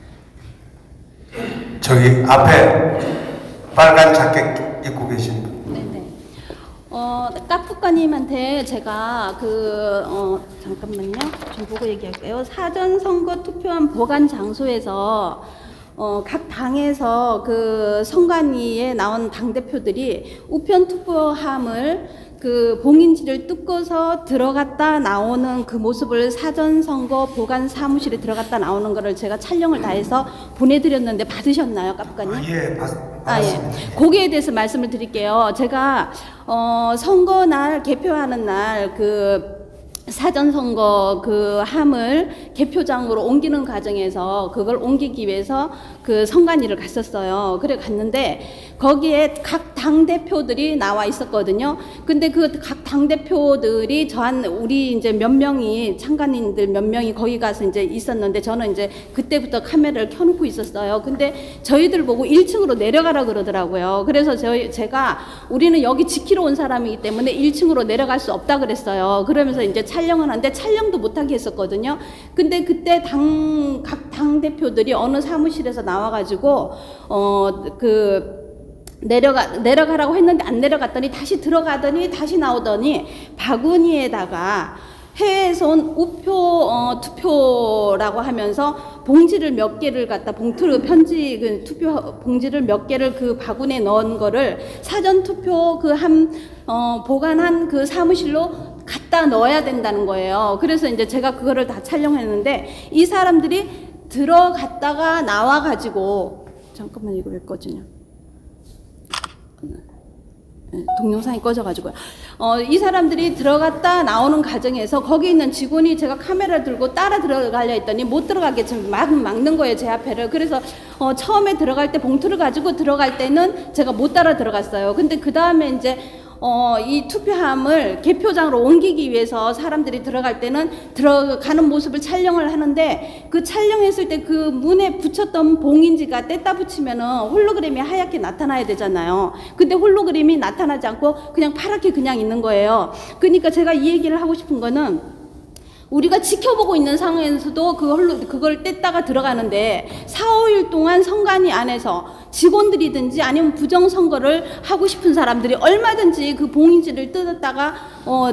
저기 앞에 빨간 자켓 입고 계신 분. 네네. 까프과님한테 제가 잠깐만요. 좀 보고 얘기할게요. 사전 선거 투표함 보관 장소에서 각 당에서 그 선관위에 나온 당대표들이 우편 투표함을 그 봉인지를 뜯고서 들어갔다 나오는 그 모습을 사전선거 보관 사무실에 들어갔다 나오는 거를 제가 촬영을 다 해서 보내드렸는데 받으셨나요, 까프과님? 예, 아, 예. 거기에 대해서 말씀을 드릴게요. 제가, 선거날, 개표하는 날, 사전선거 함을 개표장으로 옮기는 과정에서 그걸 옮기기 위해서 그 선관위를 갔었어요. 그래 갔는데 거기에 각 당대표들이 나와 있었거든요. 근데 그 각 당대표들이 우리 이제 몇 명이 참관인들 몇 명이 거기 가서 이제 있었는데 저는 이제 그때부터 카메라를 켜놓고 있었어요. 근데 저희들 보고 1층으로 내려가라 그러더라고요. 그래서 제가 우리는 여기 지키러 온 사람이기 때문에 1층으로 내려갈 수 없다 그랬어요. 그러면서 이제 촬영을 하는데 촬영도 못하게 했었거든요. 근데 그때 각 당대표들이 어느 사무실에서 나와가지고 내려가라고 했는데 안 내려갔더니 다시 들어가더니 다시 나오더니 바구니에다가 해외에서 온 우표 투표라고 하면서 봉지를 몇 개를 갖다 투표 봉지를 몇 개를 그 바구니에 넣은 거를 사전 투표 보관한 그 사무실로 갖다 넣어야 된다는 거예요. 그래서 이제 제가 그거를 다 촬영했는데 이 사람들이 들어갔다가 나와가지고 잠깐만 이거 왜 꺼지냐? 동영상이 꺼져가지고요. 이 사람들이 들어갔다 나오는 과정에서 거기 있는 직원이 제가 카메라 들고 따라 들어가려 했더니 못 들어가게 지금 막는 거예요, 제 앞에를. 그래서 처음에 들어갈 때 봉투를 가지고 들어갈 때는 제가 못 따라 들어갔어요. 근데 그 다음에 이제 이 투표함을 개표장으로 옮기기 위해서 사람들이 들어갈 때는 들어가는 모습을 촬영을 하는데 그 촬영했을 때 그 문에 붙였던 봉인지가 뗐다 붙이면은 홀로그램이 하얗게 나타나야 되잖아요. 근데 홀로그램이 나타나지 않고 그냥 파랗게 그냥 있는 거예요. 그러니까 제가 이 얘기를 하고 싶은 거는 우리가 지켜보고 있는 상황에서도 그걸 뗐다가 들어가는데 4, 5일 동안 선관위 안에서 직원들이든지 아니면 부정선거를 하고 싶은 사람들이 얼마든지 그 봉인지를 뜯었다가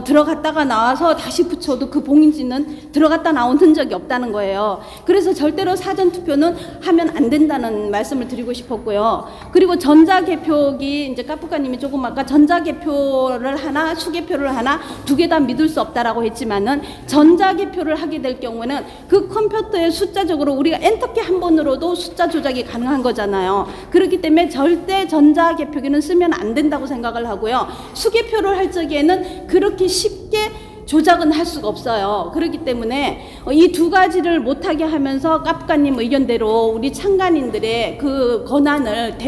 들어갔다가 나와서 다시 붙여도 그 봉인지는 들어갔다 나온 흔적이 없다는 거예요. 그래서 절대로 사전투표는 하면 안 된다는 말씀을 드리고 싶었고요. 그리고 전자개표기 이제 까프까님이 조금 아까 전자개표를 하나 수개표를 하나 두 개 다 믿을 수 없다라고 했지만은 전자개표를 하게 될 경우는 그 컴퓨터에 숫자적으로 우리가 엔터키 한 번으로도 숫자 조작이 가능한 거잖아요. 그렇기 때문에 절대 전자개표기는 쓰면 안 된다고 생각을 하고요. 수개표를 할 적에는 그렇게 쉽게 조작은 할 수가 없어요. 그렇기 때문에 이 두 가지를 못하게 하면서 까프까님 의견대로 우리 참관인들의 그 권한을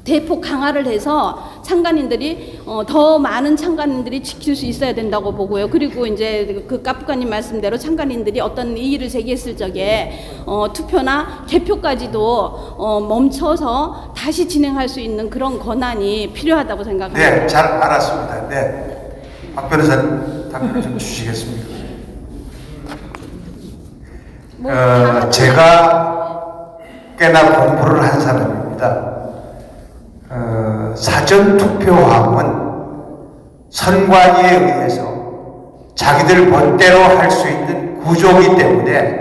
대폭 강화를 해서 참관인들이 더 많은 참관인들이 지킬 수 있어야 된다고 보고요. 그리고 이제 그 까프까님 말씀대로 참관인들이 어떤 이의를 제기했을 적에 투표나 개표까지도 멈춰서 다시 진행할 수 있는 그런 권한이 필요하다고 생각합니다. 네, 잘 알았습니다. 네, 박 변호사님 답변을 좀 주시겠습니까? 제가 꽤나 공부를 한 사람입니다. 그 사전 투표함은 선관위에 의해서 자기들 멋대로 할 수 있는 구조이기 때문에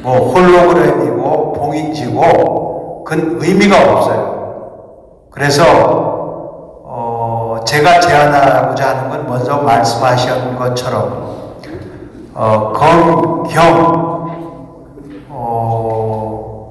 뭐 홀로그램이고 봉인지고 그건 의미가 없어요. 그래서 제가 제안하고자 하는 건 먼저 말씀하신 것처럼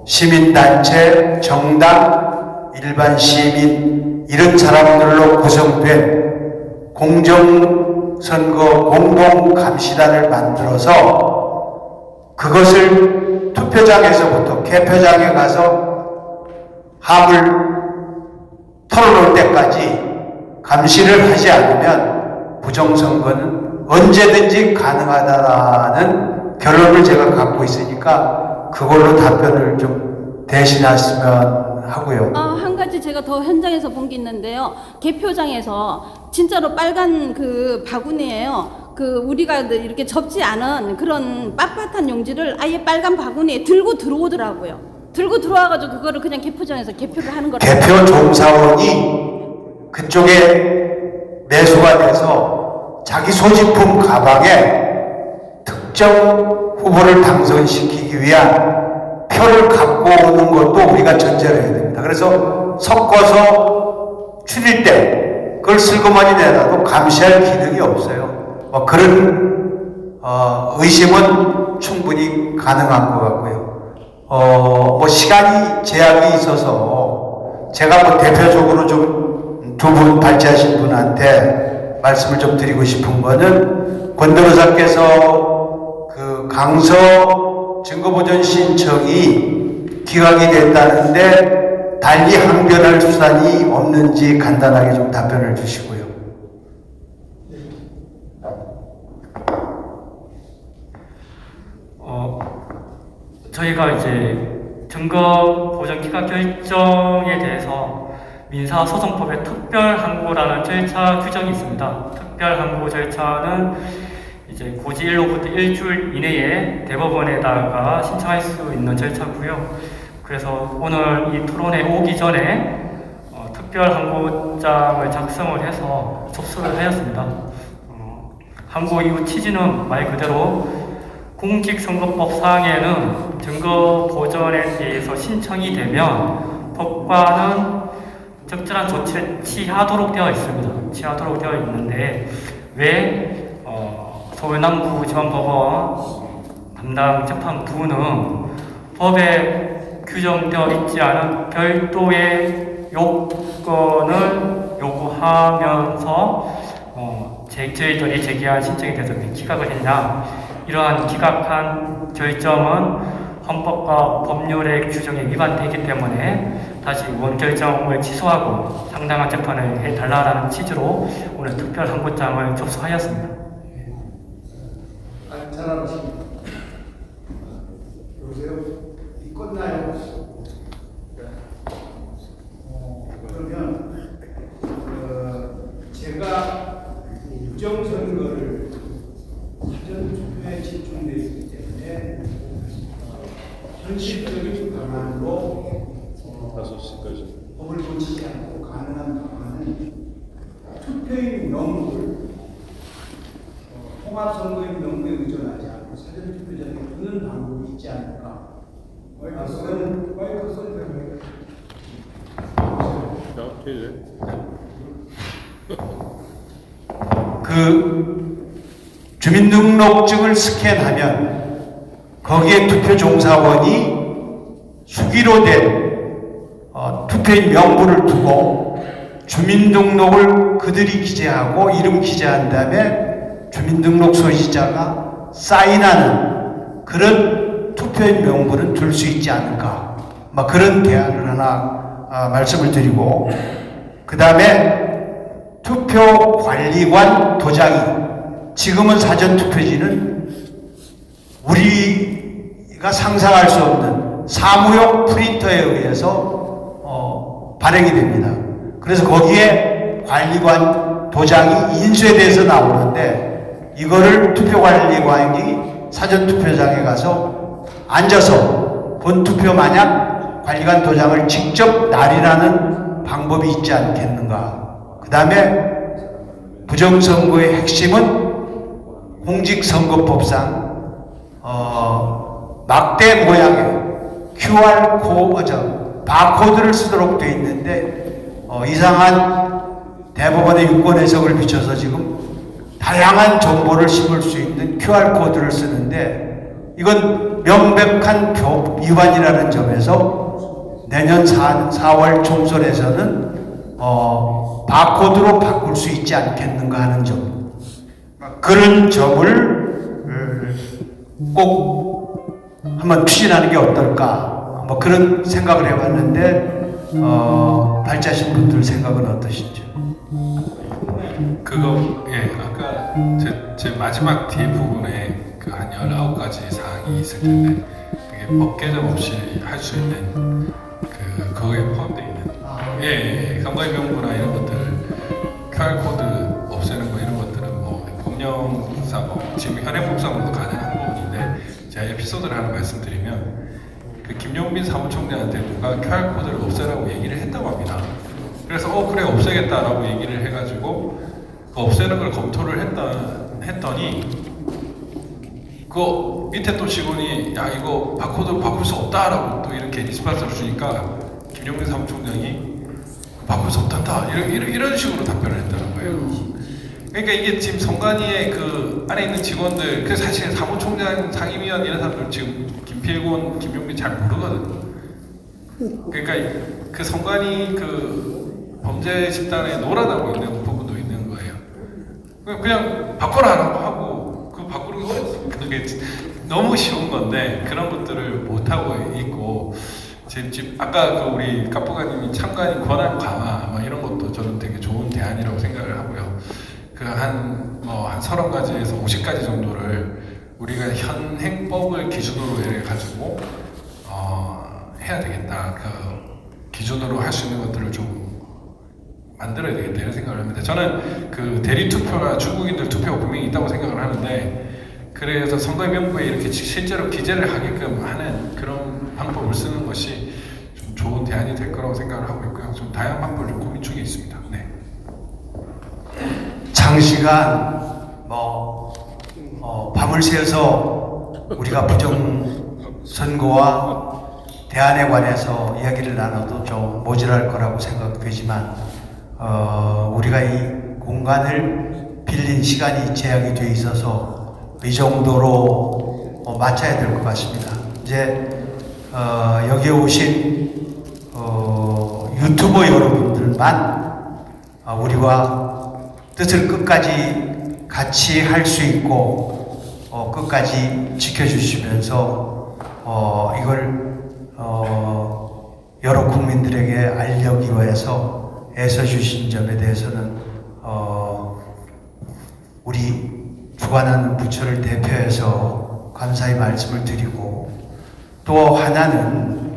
시민단체, 정당, 일반 시민 이런 사람들로 구성된 공정선거 공동감시단을 만들어서 그것을 투표장에서부터 개표장에 가서 함을 털어놓을 때까지 감시를 하지 않으면 부정선거는 언제든지 가능하다라는 결론을 제가 갖고 있으니까 그걸로 답변을 좀 대신하시면 하고요. 한 가지 제가 더 현장에서 본 게 있는데요. 개표장에서 진짜로 빨간 그 바구니예요. 그 우리가 이렇게 접지 않은 그런 빳빳한 용지를 아예 빨간 바구니에 들고 들어오더라고요. 들고 들어와가지고 그거를 그냥 개표장에서 개표를 하는 거라고. 개표 종사원이 그쪽에 매수가 돼서 자기 소지품 가방에 특정 후보를 당선시키기 위한 표를 갖고 오는 것도 우리가 전제를 해야 됩니다. 그래서 섞어서 추릴 때 그걸 슬그머니 내놔도 감시할 기능이 없어요. 그런 의심은 충분히 가능한 것 같고요. 뭐 시간이 제약이 있어서 제가 뭐 대표적으로 좀 두 분 발제하신 분한테 말씀을 좀 드리고 싶은 거는 권 변호사께서 그 강서 증거보전 신청이 기각이 됐다는데 달리 항변할 수단이 없는지 간단하게 좀 답변을 주시고요. 저희가 이제 증거 보전 기각 결정에 대해서 민사소송법의 특별항고라는 절차 규정이 있습니다. 특별항고 절차는 이제 고지일로부터 일주일 이내에 대법원에다가 신청할 수 있는 절차고요. 그래서 오늘 이 토론회 오기 전에 특별항고장을 작성을 해서 접수를 하였습니다. 항고 이후 취지는 말 그대로 공직선거법상에는 증거 보전에 대해서 신청이 되면 법관은 적절한 조치를 취하도록 되어 있습니다. 취하도록 되어 있는데 왜 서울남부지방법원 담당 재판부는 법에 규정되어 있지 않은 별도의 요건을 요구하면서 저희들이 제기한 신청에 대해서 왜 기각을 했냐, 이러한 기각한 결정은 헌법과 법률의 규정에 위반되기 때문에 다시 원결정을 취소하고 상당한 재판을 해달라는 취지로 오늘 특별항고장을 접수하였습니다. 잘하셨습니다. 여보세요? 끝나요? 그러면 제가 부정선거를 사전 투표에 집중되어 있기 때문에 현실적인 방안으로 5시까지 법을 고치지 않고 가능한 방안은 투표인 명부를 통합선거인 명부에 의존하지 않고 사전 투표장에 두는 방법이 있지 않을까? 마이크 선택을 그 주민등록증을 스캔하면 거기에 투표 종사원이 수기로 된 투표인 명부를 두고 주민등록을 그들이 기재하고 이름 기재한 다음에 주민등록 소지자가 사인하는 그런 투표인 명부는 둘 수 있지 않을까, 그런 대안을 하나 말씀을 드리고, 그 다음에 투표관리관 도장이, 지금은 사전투표지는 우리가 상상할 수 없는 사무용 프린터에 의해서 발행이 됩니다. 그래서 거기에 관리관 도장이 인쇄돼서 나오는데, 이거를 투표관리관이 사전투표장에 가서 앉아서 본투표 마냥 관리관 도장을 직접 날인하는 방법이 있지 않겠는가. 그 다음에 부정선거의 핵심은 공직선거법상 막대 모양의 QR 바코드를 쓰도록 되어 있는데 이상한 대법원의 유권 해석을 비춰서 지금 다양한 정보를 심을 수 있는 QR코드를 쓰는데 이건 명백한 법 위반이라는 점에서 내년 4월 총선에서는 바코드로 바꿀 수 있지 않겠는가 하는 점, 그런 점을 꼭 한번 추진하는 게 어떨까, 뭐 그런 생각을 해봤는데 발자신 분들 생각은 어떠신지? 그거 아까 제 마지막 뒤에 부분에 그 한 19가지 사항이 있을 텐데 그게 법 개정 없이 할 수 있는 그거에 포함되어 있는 선거의 명부나 이런 것들 QR코드 없애는 거 이런 것들은 뭐 법령상 지금 현행법상으로도 가능한 부분인데 제가 에피소드를 하나 말씀드리면 그 김용빈 사무총장한테 누가 QR코드를 없애라고 얘기를 했다고 합니다. 그래서 그래 없애겠다라고 얘기를 해가지고 그 없애는 걸 검토를 했더니 그 밑에 또 직원이 야 이거 바코드로 바꿀 수 없다라고 또 이렇게 리스폰스를 주니까 김용민 사무총장이 바꿀 수 없단다 이런 식으로 답변을 했다는 거예요. 그러니까 이게 지금 선관위의 그 안에 있는 직원들, 그 사실 사무총장, 상임위원 이런 사람들 지금 김필곤, 김용민 잘 모르거든요. 그러니까 그 선관위 그 범죄 집단에 놀아나고 있는 부분도 있는 거예요. 그냥 바꿔라라고 하고 그 바꾸는 거 그게 너무 쉬운 건데 그런 것들을 못 하고 있고 지금 아까 그 우리 카프가님이 참관인 권한 강화 뭐 이런 것도 저는 되게 좋은 대안이라고 생각을 하고요. 그 한 30가지에서 50가지 정도를 우리가 현행법을 기준으로 해가지고 해야 되겠다. 그 기준으로 할 수 있는 것들을 좀 만들어야 되겠다 이런 생각을 합니다. 저는 그 대리 투표나 중국인들 투표가 분명히 있다고 생각을 하는데 그래서 선거의 명부에 이렇게 실제로 기재를 하게끔 하는 그런 방법을 쓰는 것이 좀 좋은 대안이 될 거라고 생각을 하고 있고요. 좀 다양한 방법을 좀 고민 중에 있습니다. 네. 장시간 밤을 새서 우리가 부정선거와 대안에 관해서 이야기를 나눠도 좀 모자랄 거라고 생각되지만 우리가 이 공간을 빌린 시간이 제약이 돼 있어서 이 정도로 맞춰야 될 것 같습니다. 이제 여기에 오신 유튜버 여러분들만 우리와 뜻을 끝까지 같이 할 수 있고 끝까지 지켜주시면서 이걸 여러 국민들에게 알려기 위해서 애써주신 점에 대해서는 우리 주관하는 부처를 대표해서 감사의 말씀을 드리고 또 하나는